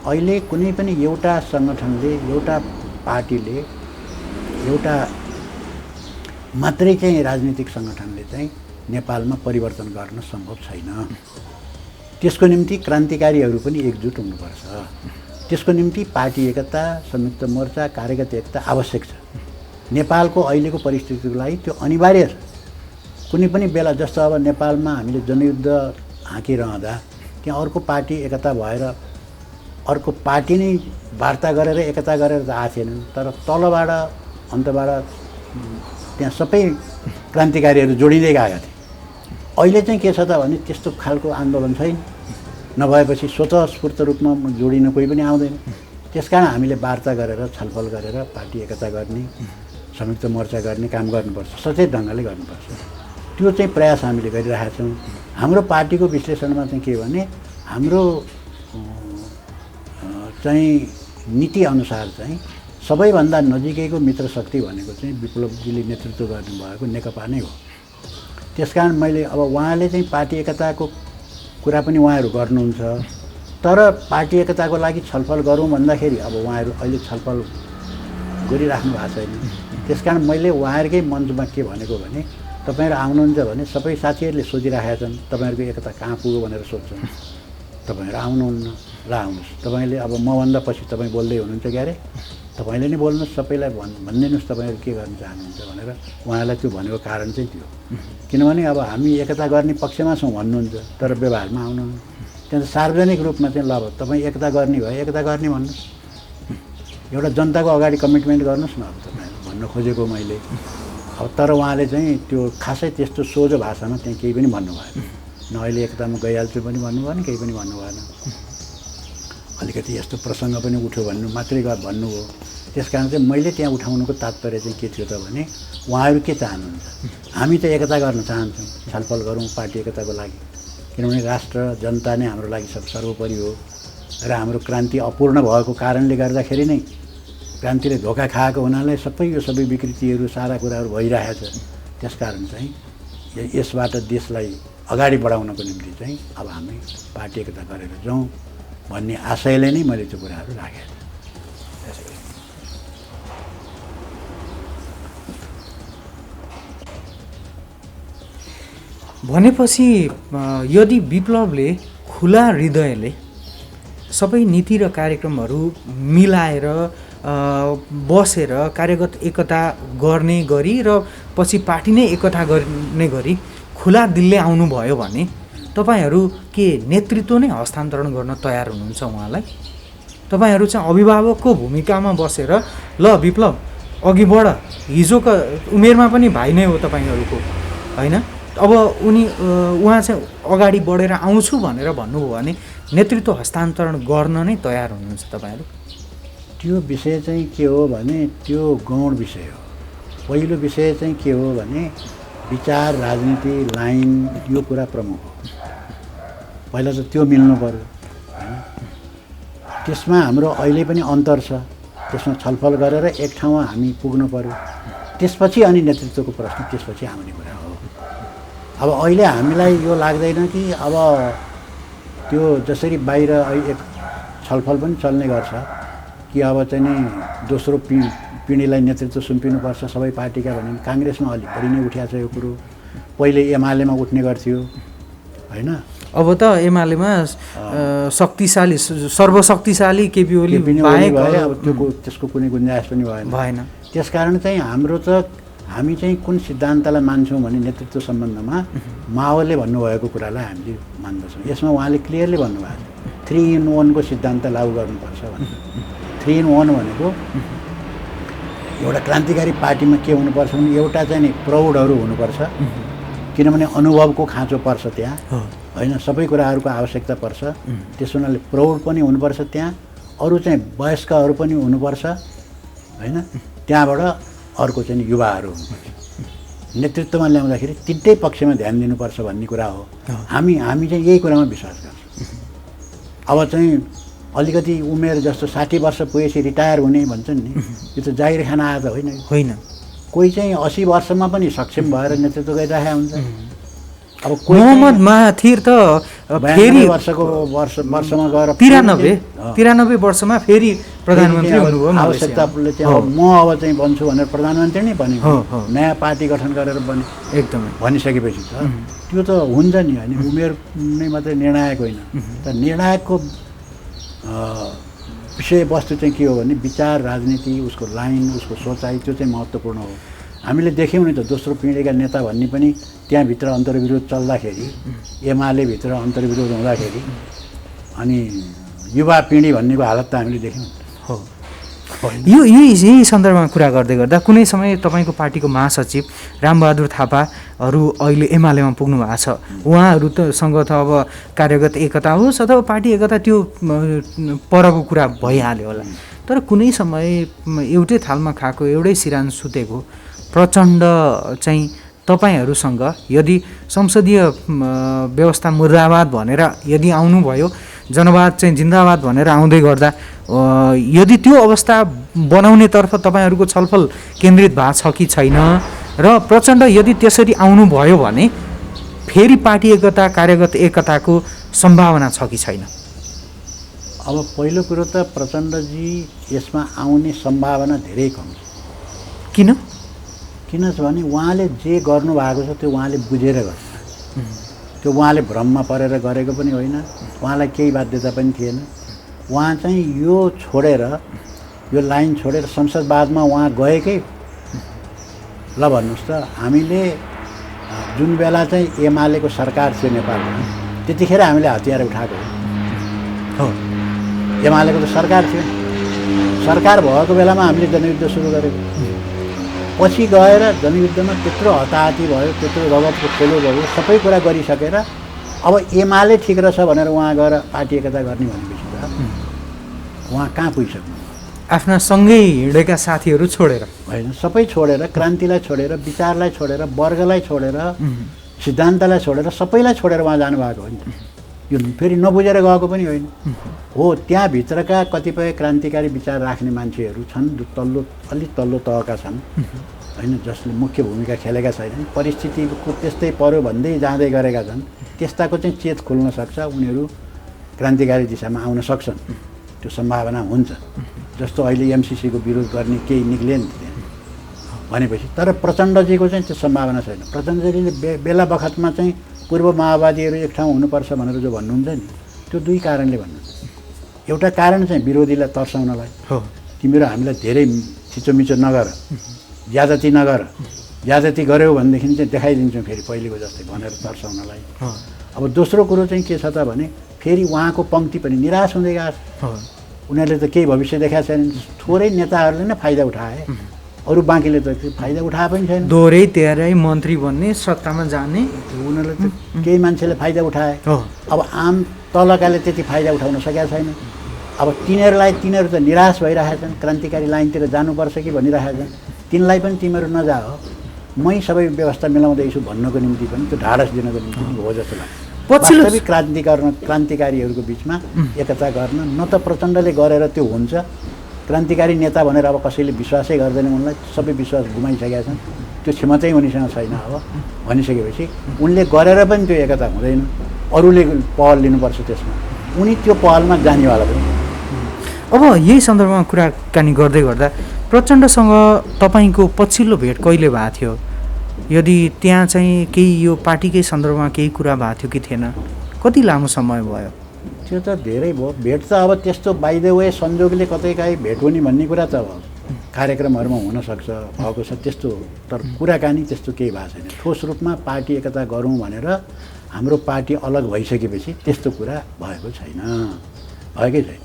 अहिले कुनै पनि एउटा सङ्गठनले, एउटा पार्टीले, एउटा मात्रै चाहिँ राजनीतिक सङ्गठनले चाहिँ नेपालमा परिवर्तन गर्न सम्भव छैन। त्यसको निम्ति क्रान्तिकारीहरू पनि एकजुट हुनुपर्छ। त्यसको निम्ति पार्टी एकता, संयुक्त मोर्चा, कार्यगत एकता आवश्यक छ। नेपालको अहिलेको परिस्थितिको लागि त्यो अनिवार्य छ। कुनै पनि बेला जस्तो अब नेपालमा हामीले जनयुद्ध हाँकिरहँदा त्यहाँ अर्को पार्टी एकता भएर अर्को पार्टी नै वार्ता गरेर एकता गरेर त आएको थिएनन्, तर तलबाट अन्तबाट त्यहाँ सबै क्रान्तिकारीहरू जोडिँदै गएका थिए। अहिले चाहिँ के छ त भने त्यस्तो खालको आन्दोलन छैन, नभएपछि स्वतस्फूर्त रूपमा जोडिन कोही पनि आउँदैन। त्यसकारण हामीले वार्ता गरेर छलफल गरेर पार्टी एकता गर्ने, संयुक्त मोर्चा गर्ने काम गर्नुपर्छ, सचेत ढङ्गले गर्नुपर्छ। त्यो चाहिँ प्रयास हामीले गरिरहेका छौँ। हाम्रो पार्टीको विश्लेषणमा चाहिँ के भने हाम्रो चाहिँ नीति अनुसार चाहिँ सबैभन्दा नजिकैको मित्र शक्ति भनेको चाहिँ विप्लवजीले नेतृत्व गर्नुभएको नेकपा नै हो। त्यसकारण मैले अब उहाँले चाहिँ पार्टी एकताको कुरा पनि उहाँहरू गर्नुहुन्छ, तर पार्टी एकताको लागि छलफल गरौँ भन्दाखेरि अब उहाँहरू अहिले छलफल गरिराख्नु भएको छैन। त्यसकारण मैले उहाँहरूकै मञ्चमा के भनेको भने तपाईँहरू आउनुहुन्छ भने सबै साथीहरूले सोधिराखेका छन् तपाईँहरूको एकता कहाँ पुग्यो भनेर सोध्छन्। तपाईँहरू आउनुहुन्न, ल आउनुहोस्, तपाईँले अब मभन्दा पछि तपाईँ बोल्दै हुनुहुन्छ क्यारे, तपाईँले नै बोल्नुहोस्, सबैलाई भनिदिनुहोस् तपाईँहरू के गर्न चाहनुहुन्छ भनेर उहाँलाई त्यो भनेको कारण चाहिँ त्यो। किनभने अब हामी एकता गर्ने पक्षमा छौँ भन्नुहुन्छ, तर व्यवहारमा आउनुहुन्न। त्यहाँ सार्वजनिक रूपमा चाहिँ ल अब तपाईँ एकता गर्ने भए एकता गर्ने भन्नुहोस्, एउटा जनताको अगाडि कमिटमेन्ट गर्नुहोस् न अब तपाईँहरू भन्न खोजेको मैले। अब तर उहाँले चाहिँ त्यो खासै त्यस्तो सोझो भाषामा त्यहाँ केही पनि भन्नु भएन, न अहिले एकतामा गइहाल्छु पनि भन्नु भएन, केही पनि भन्नु भएन। अलिकति यस्तो प्रसङ्ग पनि उठ्यो भन्नु मात्रै भन्नुभयो। त्यस कारण चाहिँ मैले त्यहाँ उठाउनुको तात्पर्य चाहिँ के थियो त भने उहाँहरू के चाहनुहुन्छ, हामी त एकता गर्न चाहन्छौँ, छलफल गरौँ पार्टी एकताको लागि। किनभने राष्ट्र जनता नै हाम्रो लागि सर्वोपरि हो र हाम्रो क्रान्ति अपूर्ण भएको कारणले गर्दाखेरि नै क्रान्तिले धोका खाएको हुनाले सबै विकृतिहरू सारा कुराहरू भइरहेछ। त्यसकारण चाहिँ यसबाट देशलाई अगाडि बढाउनको निम्ति चाहिँ अब हामी पार्टी एकता गरेर जाउँ भन्ने आशयले नै मैले त्यो कुराहरू राखेँ। भनेपछि यदि विप्लवले खुला हृदयले सबै नीति र कार्यक्रमहरू मिलाएर बसेर कार्यगत एकता गर्ने गरी र पछि पार्टी नै एकता गर्ने गरी खुला दिलले आउनुभयो भने तपाईँहरू के नेतृत्व नै हस्तान्तरण गर्न तयार हुनुहुन्छ उहाँलाई? तपाईँहरू चाहिँ अभिभावकको भूमिकामा बसेर ल विप्लव अघि बढ, हिजोको उमेरमा पनि भाइ नै हो तपाईँहरूको होइन, अब उहाँ चाहिँ अगाडि बढेर आउँछु भनेर भन्नुभयो भने नेतृत्व हस्तान्तरण गर्न नै तयार हुनुहुन्छ तपाईँहरू? त्यो विषय चाहिँ के हो भने त्यो गौण विषय हो। पहिलो विषय चाहिँ के हो भने विचार, राजनीति, लाइन, यो कुरा प्रमुख हो। पहिला त त्यो मिल्नु पर्यो होइन। त्यसमा हाम्रो अहिले पनि अन्तर छ, त्यसमा छलफल गरेर एक ठाउँमा हामी पुग्नु पर्यो। त्यसपछि अनि नेतृत्वको प्रश्न त्यसपछि आउने कुरा हो। अब अहिले हामीलाई यो लाग्दैन कि अब त्यो जसरी बाहिर एक छलफल पनि चल्ने गर्छ कि अब चाहिँ नि दोस्रो पिँढीलाई नेतृत्व सुम्पिनुपर्छ सबै पार्टीका भने काङ्ग्रेसमा अलिक बढी नै उठिएको छ यो कुरो। पहिले एमालेमा उठ्ने गर्थ्यो होइन, अब त एमालेमा शक्तिशाली सर्वशक्तिशाली केपी ओली बाहेक अब त्यसको कुनै गुन्जाइस पनि भएन। त्यसकारण चाहिँ हाम्रो त हामी चाहिँ कुन सिद्धान्तलाई मान्छौँ भने नेतृत्व सम्बन्धमा माओले भन्नुभएको कुरालाई हामीले मान्दछौँ। यसमा उहाँले क्लियरली भन्नुभएको छ 3-in-1 को सिद्धान्त लागू गर्नुपर्छ भने। 3-in-1 भनेको एउटा क्रान्तिकारी पार्टीमा के हुनुपर्छ भने एउटा चाहिँ नि प्रौढहरू हुनुपर्छ, किनभने अनुभवको खाँचो पर्छ त्यहाँ होइन, सबै कुराहरूको आवश्यकता पर्छ। त्यस हुनाले प्रौढ पनि हुनुपर्छ त्यहाँ, अरू चाहिँ वयस्कहरू पनि हुनुपर्छ होइन। त्यहाँबाट अर्को चाहिँ युवाहरू हुनुपर्छ। नेतृत्वमा ल्याउँदाखेरि तिनटै पक्षमा ध्यान दिनुपर्छ भन्ने कुरा हो। हामी चाहिँ यही कुरामा विश्वास गर्छौँ। अब चाहिँ अलिकति उमेर जस्तो 60 वर्ष पुगेपछि रिटायर हुने भन्छन् नि, यो त जागिर खान आएर त होइन। कोही चाहिँ 80 वर्षमा पनि सक्षम भएर नेतृत्व गरिरहेका हुन्छ। अब मोहम्मद महाथिर त फेरि वर्षमा गएर 93 वर्षमा फेरि प्रधानमन्त्री हुनुभयो। आवश्यकताले चाहिँ म अब चाहिँ बन्छु भनेर प्रधानमन्त्री नै बने, नयाँ पार्टी गठन गरेर बने एकदमै भनिसकेपछि त त्यो त हुन्छ नि होइन। उमेर नै मात्रै निर्णायक होइन। त निर्णायकको विषयवस्तु चाहिँ के हो भने विचार, राजनीति, उसको लाइन, उसको सोचाइ, त्यो चाहिँ महत्त्वपूर्ण हो। हामीले देख्यौँ नि त दोस्रो पिँढीका नेता भन्ने पनि त्यहाँभित्र अन्तर्विरोध चल्दाखेरि, एमाले भित्र अन्तर्विरोध हुँदाखेरि अनि युवा पिँढी भन्नेको हालत त हामीले देख्यौँ। हो यही सन्दर्भमा कुरा गर्दै गर्दा कुनै समय तपाईँको पार्टीको महासचिव रामबहादुर थापाहरू अहिले एमालेमा पुग्नु भएको छ। उहाँहरू त सँग त अब कार्यगत एकता होस् अथवा पार्टी एकता त्यो परको कुरा भइहाल्यो होला, तर कुनै समय एउटै थालमा खाएको एउटै सिरान सुतेको प्रचण्ड चाहिँ तपाईँहरूसँग यदि संसदीय व्यवस्था मुर्दाबाद भनेर यदि आउनुभयो, जनवाद चाहिँ जिन्दाबाद भनेर आउँदै गर्दा यदि त्यो अवस्था बनाउनेतर्फ तपाईँहरूको छलफल केन्द्रित भएको छ कि छैन र प्रचण्ड यदि त्यसरी आउनुभयो भने फेरि पार्टी एकता कार्यगत एकताको सम्भावना छ कि छैन? अब पहिलो कुरो त प्रचण्डजी यसमा आउने सम्भावना धेरै कम छ। किनभने उहाँले जे गर्नुभएको छ त्यो उहाँले बुझेर गर्छ। त्यो उहाँले भ्रममा परेर गरेको पनि होइन, उहाँलाई केही बाध्यता पनि थिएन। उहाँ चाहिँ यो छोडेर, यो लाइन छोडेर संसदवादमा उहाँ गएकै। ल भन्नुहोस् त, हामीले जुन बेला चाहिँ एमालेको सरकार थियो नेपालमा, त्यतिखेर हामीले हतियार उठाएको हो। एमालेको त सरकार थियो, सरकार भएको बेलामा हामीले जनयुद्ध सुरु गरेको। पछि गएर जनयुद्धमा त्यत्रो हताहती भयो, त्यत्रो रगतको खोलो भयो, सबै कुरा गरिसकेर अब एमाले ठिक रहेछ भनेर उहाँ गएर पार्टी एकता गर्ने भनेपछि त उहाँ कहाँ पुगिसक्नु? आफ्ना सँगै हिँडेका साथीहरू छोडेर होइन, सबै छोडेर, क्रान्तिलाई छोडेर, विचारलाई छोडेर, वर्गलाई छोडेर, सिद्धान्तलाई छोडेर, सबैलाई छोडेर उहाँ जानुभएको हो नि। यो फेरि नबुझेर गएको पनि होइन हो। त्यहाँभित्रका कतिपय क्रान्तिकारी विचार राख्ने मान्छेहरू छन्, अलिक तल्लो तहका छन् होइन, जसले मुख्य भूमिका खेलेका छैनन्, परिस्थितिको त्यस्तै पर्यो भन्दै जाँदै गरेका छन्। त्यस्ताको चाहिँ चेत खुल्न सक्छ, उनीहरू क्रान्तिकारी दिशामा आउन सक्छन्, त्यो सम्भावना हुन्छ। जस्तो अहिले एमसिसीको विरोध गर्ने केही निक्ले नि भनेपछि, तर प्रचण्डजीको चाहिँ त्यो सम्भावना छैन। प्रचण्डजीले बेला बखतमा चाहिँ पूर्व माओवादीहरू एक ठाउँ हुनुपर्छ भनेर जो भन्नुहुन्छ नि, त्यो दुई कारणले भन्नुहुन्छ। एउटा कारण चाहिँ विरोधीलाई तर्साउनलाई, तिमीहरू हामीलाई धेरै थिचोमिचो नगर, ज्यादती नगर, ज्यादती गऱ्यौ भनेदेखि चाहिँ देखाइदिन्छौँ फेरि पहिलेको जस्तै भनेर तर्साउनलाई। अब दोस्रो कुरो चाहिँ के छ त भने फेरि उहाँको पङ्क्ति पनि निराश हुँदै गएको छ। उनीहरूले त केही भविष्य देखाएको छैन। थोरै नेताहरूले नै फाइदा उठाए, अरू बाँकीले त फाइदा उठाए पनि छैन। दोहोरै तेह्रै मन्त्री बन्ने, सत्तामा जाने, उनीहरूले त केही मान्छेले फाइदा उठाए। अब आम तलकाले त्यति फाइदा उठाउन सकेका छैन। अब तिनीहरू त निराश भइरहेछन्, क्रान्तिकारी लाइनतिर जानुपर्छ कि भनिरहेका छन्। तिनलाई पनि तिमीहरू नजा हो, मै सबै व्यवस्था मिलाउँदैछु भन्नको निम्ति पनि, त्यो ढाडस दिनको निम्ति हो जस्तो लाग्छ। वास्तविक क्रान्तिकारीहरूको बिचमा एकता गर्न न त प्रचण्डले गरेर त्यो हुन्छ। क्रान्तिकारी नेता भनेर अब कसैले विश्वासै गर्दैन, उनलाई सबै विश्वास गुमाइसकेका छन्। त्यो क्षमतै उनीसँग छैन। अब भनिसकेपछि उनले गरेर पनि त्यो एकता हुँदैन, अरूले पहल लिनुपर्छ त्यसमा। उनी त्यो पहलमा जानेवाला पनि। अब यही सन्दर्भमा कुराकानी गर्दै गर्दा प्रचण्डसँग तपाईँको पछिल्लो भेट कहिले भएको थियो? यदि त्यहाँ चाहिँ केही यो पार्टीकै सन्दर्भमा केही कुरा भएको थियो कि थिएन? कति लामो समय भयो? त्यो त धेरै भयो। भेट त अब त्यस्तो बाइ द वे संजोगले कतै काहीँ भेट हुने भन्ने कुरा त अब कार्यक्रमहरूमा हुनसक्छ, भएको छ त्यस्तो। तर कुराकानी त्यस्तो केही भएको छैन। ठोस रूपमा पार्टी एकता गरौँ भनेर हाम्रो पार्टी अलग भइसकेपछि त्यस्तो कुरा भएको छैन, भएकै छैन।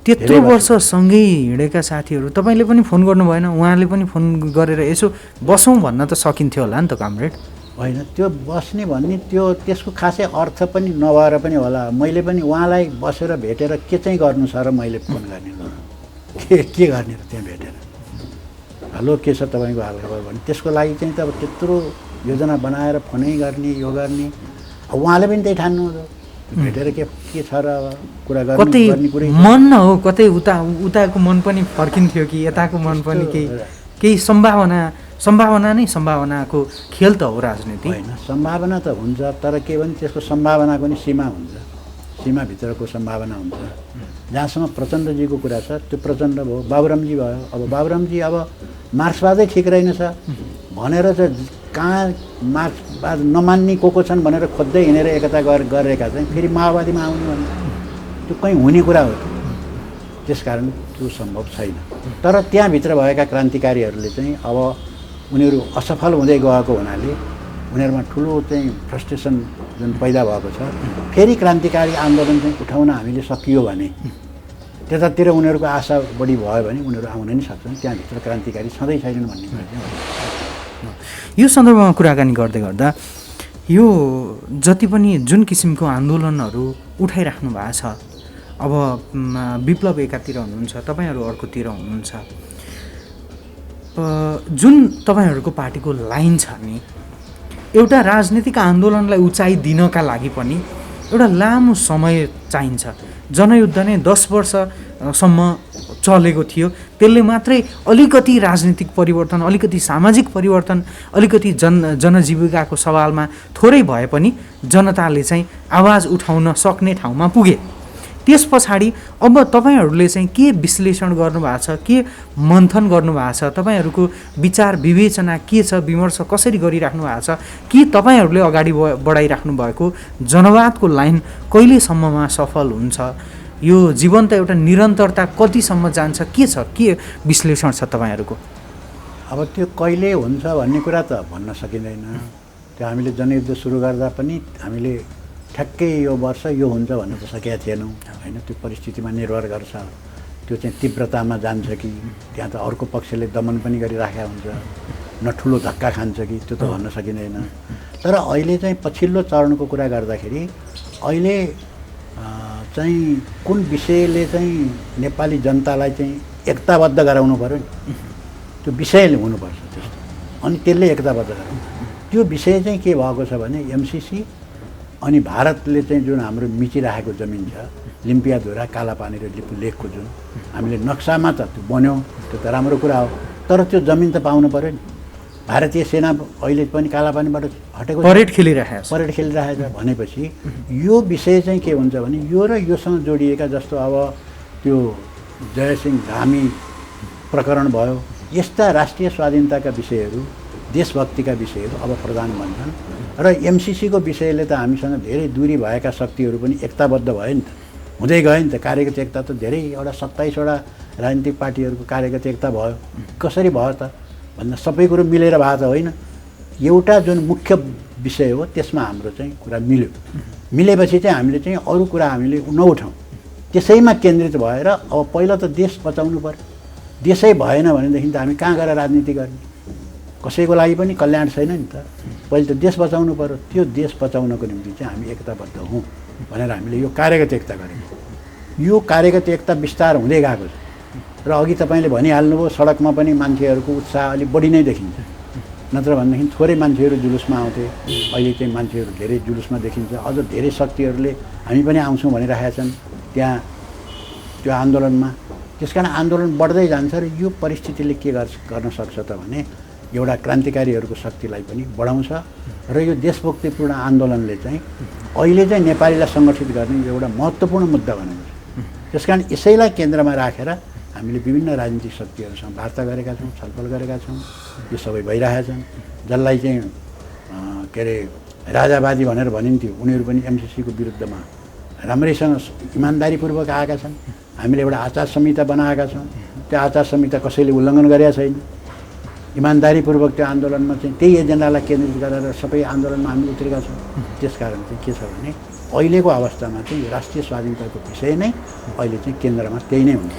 त्यत्रो वर्ष सँगै हिँडेका साथीहरू, तपाईँले पनि फोन गर्नु भएन, उहाँले पनि फोन गरेर यसो बसौँ भन्न त सकिन्थ्यो होला नि त कमरेड? होइन, त्यो बस्ने भन्ने त्यसको खासै अर्थ पनि नभएर पनि होला। मैले पनि उहाँलाई बसेर भेटेर के चाहिँ गर्नु छ र मैले फोन गर्ने, के गर्ने र त्यहाँ भेटेर हेलो के छ तपाईँको हालखबर भने त्यसको लागि चाहिँ त अब त्यत्रो योजना बनाएर फोनै गर्ने, यो गर्ने। अब उहाँले पनि त्यही ठान्नु भेटेर के छ र कुरा गर्ने कुरै मन न हो, कतै उताको मन पनि फर्किन्थ्यो कि यताको मन पनि केही सम्भावनाको खेल त हो राजनीति। होइन, सम्भावना त हुन्छ, तर के भने त्यसको सम्भावनाको नि सीमा हुन्छ, सीमाभित्रको सम्भावना हुन्छ। जहाँसम्म प्रचण्डजीको कुरा छ त्यो प्रचण्ड भयो, बाबुरामजी भयो। अब बाबुरामजी अब मार्क्सवादै ठिक रहेनछ भनेर चाहिँ कहाँ मार्क्सवाद नमान्ने को छन् भनेर खोज्दै हिँडेर एकता गरेका चाहिँ फेरि माओवादीमा आउने भने त्यो कहीँ हुने कुरा हो। त्यसकारण त्यो सम्भव छैन। तर त्यहाँभित्र भएका क्रान्तिकारीहरूले चाहिँ अब उनीहरू असफल हुँदै गएको हुनाले उनीहरूमा ठुलो चाहिँ फ्रस्ट्रेसन जुन पैदा भएको छ, फेरि क्रान्तिकारी आन्दोलन चाहिँ उठाउन हामीले सकियो भने त्यतातिर उनीहरूको आशा बढी भयो भने उनीहरू आउन नि सक्छन्। त्यहाँभित्र क्रान्तिकारी छँदै छैनन् भन्ने कुरा चाहिँ। यो सन्दर्भमा कुराकानी गर्दै गर्दा यो जति पनि जुन किसिमको आन्दोलनहरू उठाइराख्नु भएको छ, अब विप्लव एकातिर हुनुहुन्छ, तपाईँहरू अर्कोतिर हुनुहुन्छ, जुन तपाईँहरूको पार्टीको लाइन छ नि, एउटा राजनीतिक आन्दोलनलाई उचाइ दिनका लागि पनि एउटा लामो समय चाहिन्छ। जनयुद्ध नै 10 वर्षसम्म चलेको थियो, त्यसले मात्रै अलिकति राजनीतिक परिवर्तन, अलिकति सामाजिक परिवर्तन, अलिकति जनजीविकाको सवालमा थोरै भए पनि जनताले चाहिँ आवाज उठाउन सक्ने ठाउँमा पुगे। त्यस पछाडि अब तपाईँहरूले चाहिँ के विश्लेषण गर्नुभएको छ, के मन्थन गर्नुभएको छ, तपाईँहरूको विचार विवेचना के छ, विमर्श कसरी गरिराख्नु भएको छ, कि तपाईँहरूले अगाडि बढाइराख्नु भएको जनवादको लाइन कहिलेसम्ममा सफल हुन्छ, यो जीवन्त एउटा निरन्तरता कतिसम्म जान्छ, के छ, के विश्लेषण छ तपाईँहरूको? अब त्यो कहिले हुन्छ भन्ने कुरा त भन्न सकिँदैन। त्यो हामीले जनयुद्ध सुरु गर्दा पनि हामीले ठ्याक्कै यो वर्ष यो हुन्छ भन्न त सकेका थिएनौँ होइन। त्यो परिस्थितिमा निर्भर गर्छ, त्यो चाहिँ तीव्रतामा जान्छ कि त्यहाँ त अर्को पक्षले दमन पनि गरिराखेका हुन्छ, न ठुलो धक्का खान्छ कि त्यो त भन्न सकिँदैन। तर अहिले चाहिँ पछिल्लो चरणको कुरा गर्दाखेरि अहिले चाहिँ कुन विषयले चाहिँ नेपाली जनतालाई चाहिँ एकताबद्ध गराउनु पऱ्यो नि, त्यो विषयले हुनुपर्छ त्यस्तो, अनि त्यसले एकताबद्ध गराउनु। त्यो विषय चाहिँ के भएको छ भने एमसिसी अनि भारतले चाहिँ जुन हाम्रो मिचिराखेको जमिन छ, लिम्पियाधुरा, कालापानी र लिपु लेकको जुन हामीले नक्सामा त त्यो बन्यो, त्यो त राम्रो कुरा हो, तर त्यो जमिन त पाउनु पऱ्यो नि। भारतीय सेना अहिले पनि कालापानीबाट हटेको परेड खेलिरहेको छ भनेपछि यो विषय चाहिँ के हुन्छ भने यो र योसँग जोडिएका, जस्तो अब त्यो जयसिंह धामी प्रकरण भयो, यस्ता राष्ट्रिय स्वाधीनताका विषयहरू, देशभक्तिका विषयहरू अब प्रधान बन्छन्। र एमसिसीको विषयले त हामीसँग धेरै दूरी भएका शक्तिहरू पनि एकताबद्ध भयो नि त, हुँदै गयो नि त। कार्यगत एकता त धेरै, एउटा 27वटा राजनीतिक पार्टीहरूको कार्यगत एकता भयो। कसरी भयो त भन्दा सबै कुरो मिलेर भएको त होइन, एउटा जुन मुख्य विषय हो त्यसमा हाम्रो चाहिँ कुरा मिल्यो। मिलेपछि चाहिँ हामीले चाहिँ अरू कुरा हामीले नउठाउँ, त्यसैमा केन्द्रित भएर अब पहिला त देश बचाउनु पर्यो। देशै भएन भनेदेखि त हामी कहाँ गएर राजनीति गर्ने, कसैको लागि पनि कल्याण छैन नि त। पहिले त देश बचाउनु पर्यो, त्यो देश बचाउनको निम्ति चाहिँ हामी एकताबद्ध हौँ भनेर हामीले यो कार्यगत एकता गरेको। यो कार्यगत एकता विस्तार हुँदै गएको छ र अघि तपाईँले भनिहाल्नुभयो, सडकमा पनि मान्छेहरूको उत्साह अलिक बढी नै देखिन्छ। नत्र भनेदेखि थोरै मान्छेहरू जुलुसमा आउँथे, अहिले चाहिँ मान्छेहरू धेरै जुलुसमा देखिन्छ। अझ धेरै शक्तिहरूले हामी पनि आउँछौँ भनिरहेका छन् त्यहाँ त्यो आन्दोलनमा। त्यस कारण आन्दोलन बढ्दै जान्छ र यो परिस्थितिले के गर्न सक्छ त भने एउटा क्रान्तिकारीहरूको शक्तिलाई पनि बढाउँछ र यो देशभक्तिपूर्ण आन्दोलनले चाहिँ अहिले चाहिँ नेपालीलाई सङ्गठित गर्ने एउटा महत्त्वपूर्ण मुद्दा बनेको छ। त्यस कारण यसैलाई केन्द्रमा राखेर हामीले विभिन्न राजनीतिक शक्तिहरूसँग वार्ता गरेका छौँ, छलफल गरेका छौँ। यो सबै भइरहेछन्। जसलाई चाहिँ के अरे राजावादी भनेर भनिन्थ्यो, उनीहरू पनि एमसिसीको विरुद्धमा राम्रैसँग इमान्दारीपूर्वक आएका छन्। हामीले एउटा आचार संहिता बनाएका छौँ, त्यो आचार संहिता कसैले उल्लङ्घन गरेका छैन। इमान्दारीपूर्वक त्यो आन्दोलनमा चाहिँ त्यही एजेन्डालाई केन्द्रित गरेर सबै आन्दोलनमा हामी उत्रेका छौँ। त्यसकारण चाहिँ के छ भने अहिलेको अवस्थामा चाहिँ राष्ट्रिय स्वाधीनताको विषय नै अहिले चाहिँ केन्द्रमा त्यही नै हुन्छ।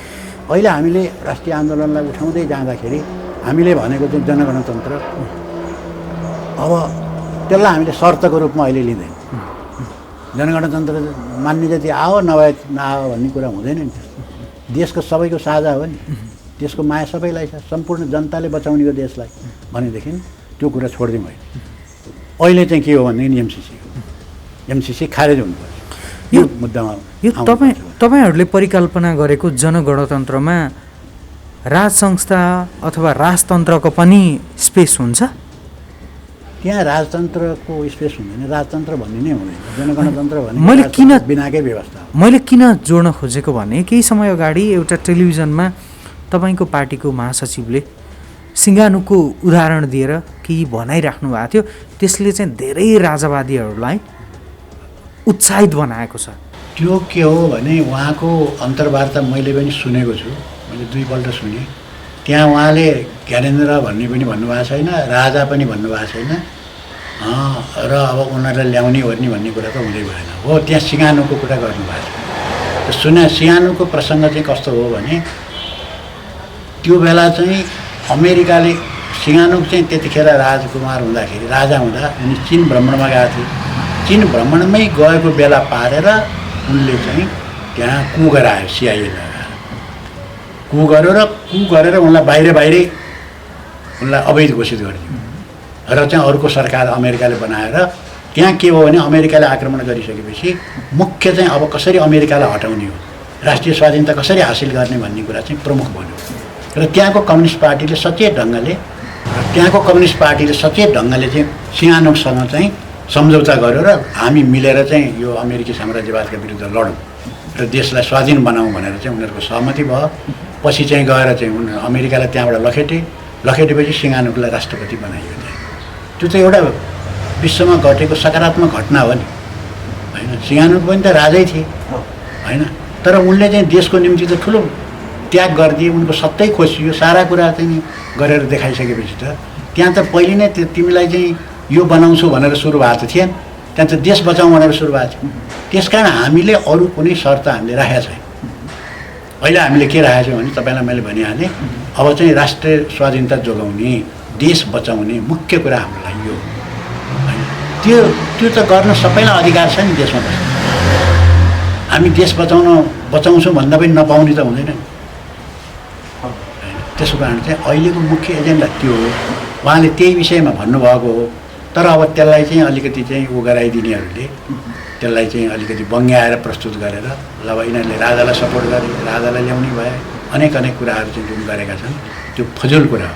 अहिले हामीले राष्ट्रिय आन्दोलनलाई उठाउँदै जाँदाखेरि हामीले भनेको चाहिँ जनगणतन्त्र, अब त्यसलाई हामीले शर्तको रूपमा अहिले लिँदैन। जनगणतन्त्र मान्ने जति आओ नभए नआओ भन्ने कुरा हुँदैन नि। देशको सबैको साझा हो नि, देशको माया सबैलाई छ, सम्पूर्ण जनताले बचाउने हो देशलाई भनेदेखि त्यो कुरा छोडिदिउँ। अहिले चाहिँ के हो भनेदेखि एमसिसी खारेज हुनुपर्छ यो मुद्दामा। यो तपाईँहरूले परिकल्पना गरेको जनगणतन्त्रमा राज संस्था अथवा राजतन्त्रको पनि स्पेस हुन्छ? त्यहाँ राजतन्त्रको स्पेस हुँदैन, राजतन्त्र भन्ने नै हुँदैन। जनगणतन्त्र भन्ने बिनाकै व्यवस्था। मैले किन जोड्न खोजेको भने केही समय अगाडि एउटा टेलिभिजनमा तपाईँको पार्टीको महासचिवले सिङ्गानुको उदाहरण दिएर केही भनाइराख्नु भएको थियो, त्यसले चाहिँ धेरै राजावादीहरूलाई उत्साहित बनाएको छ। त्यो के हो भने उहाँको अन्तर्वार्ता मैले पनि सुनेको छु, मैले दुईपल्ट सुनेँ। त्यहाँ उहाँले ज्ञानेन्द्र भन्ने पनि भन्नुभएको छैन, राजा पनि भन्नुभएको छैन, र अब उनीहरूलाई ल्याउने ओर्ने भन्ने कुरा त हुँदै भएन हो। त्यहाँ सिंगानुको कुरा गर्नुभएको छ। सिंगानुको प्रसङ्ग चाहिँ कस्तो हो भने त्यो बेला चाहिँ अमेरिकाले सिंगानुक चाहिँ त्यतिखेर राजकुमार हुँदाखेरि राजा हुँदा उनी चीन भ्रमणमा गएको थिए। चीन भ्रमणमै गएको बेला पारेर उनले चाहिँ त्यहाँ कु गरायो, सिआइएमा कु गरेर उनलाई बाहिरै उनलाई अवैध घोषित गरिदियो र चाहिँ अर्को सरकार अमेरिकाले बनाएर त्यहाँ के भयो भने अमेरिकाले आक्रमण गरिसकेपछि मुख्य चाहिँ अब कसरी अमेरिकालाई हटाउने हो, राष्ट्रिय स्वाधीनता कसरी हासिल गर्ने भन्ने कुरा चाहिँ प्रमुख बन्यो। र त्यहाँको कम्युनिस्ट पार्टीले सचेत ढङ्गले चाहिँ सिंगानुकसँग चाहिँ सम्झौता गर्यो र हामी मिलेर चाहिँ यो अमेरिकी साम्राज्यवादका विरुद्ध लडौँ र देशलाई स्वाधीन बनाऊँ भनेर चाहिँ उनीहरूको सहमति भयो। पछि चाहिँ गएर चाहिँ अमेरिकालाई त्यहाँबाट लखेटेपछि सिंगानुकलाई राष्ट्रपति बनाइयो। त्यो चाहिँ एउटा विश्वमा घटेको सकारात्मक घटना हो नि होइन। सिंगानुक पनि त राजै थिए होइन, तर उनले चाहिँ देशको निम्ति त ठुलो त्याग गरिदिए, उनको सत्तै खोसियो, सारा कुरा चाहिँ गरेर देखाइसकेपछि त त्यहाँ त पहिले नै तिमीलाई चाहिँ यो बनाउँछु भनेर सुरु भएको थिएन, त्यहाँ त देश बचाउँ भनेर सुरु भएको थियो। त्यस कारण हामीले अरू कुनै शर्त हामीले राखेका छैन। अहिले हामीले के राखेका छौँ भने तपाईँलाई मैले भनिहालेँ, अब चाहिँ राष्ट्रिय स्वाधीनता जोगाउने, देश बचाउने मुख्य कुरा हाम्रो लागि यो होइन। त्यो त गर्न सबैलाई अधिकार छ नि देशमा बस्नु। हामी देश बचाउँछौँ भन्दा पनि नपाउने त हुँदैन नि। त्यसो कारण चाहिँ अहिलेको मुख्य एजेन्डा त्यो हो। उहाँले त्यही विषयमा भन्नुभएको हो। तर अब त्यसलाई चाहिँ अलिकति चाहिँ उ गराइदिनेहरूले त्यसलाई चाहिँ अलिकति बङ्ग्याएर प्रस्तुत गरेर ल यिनीहरूले राजालाई सपोर्ट गरे, राजालाई ल्याउने भए, अनेक कुराहरू चाहिँ जुन गरेका छन् त्यो फजुल कुरा हो।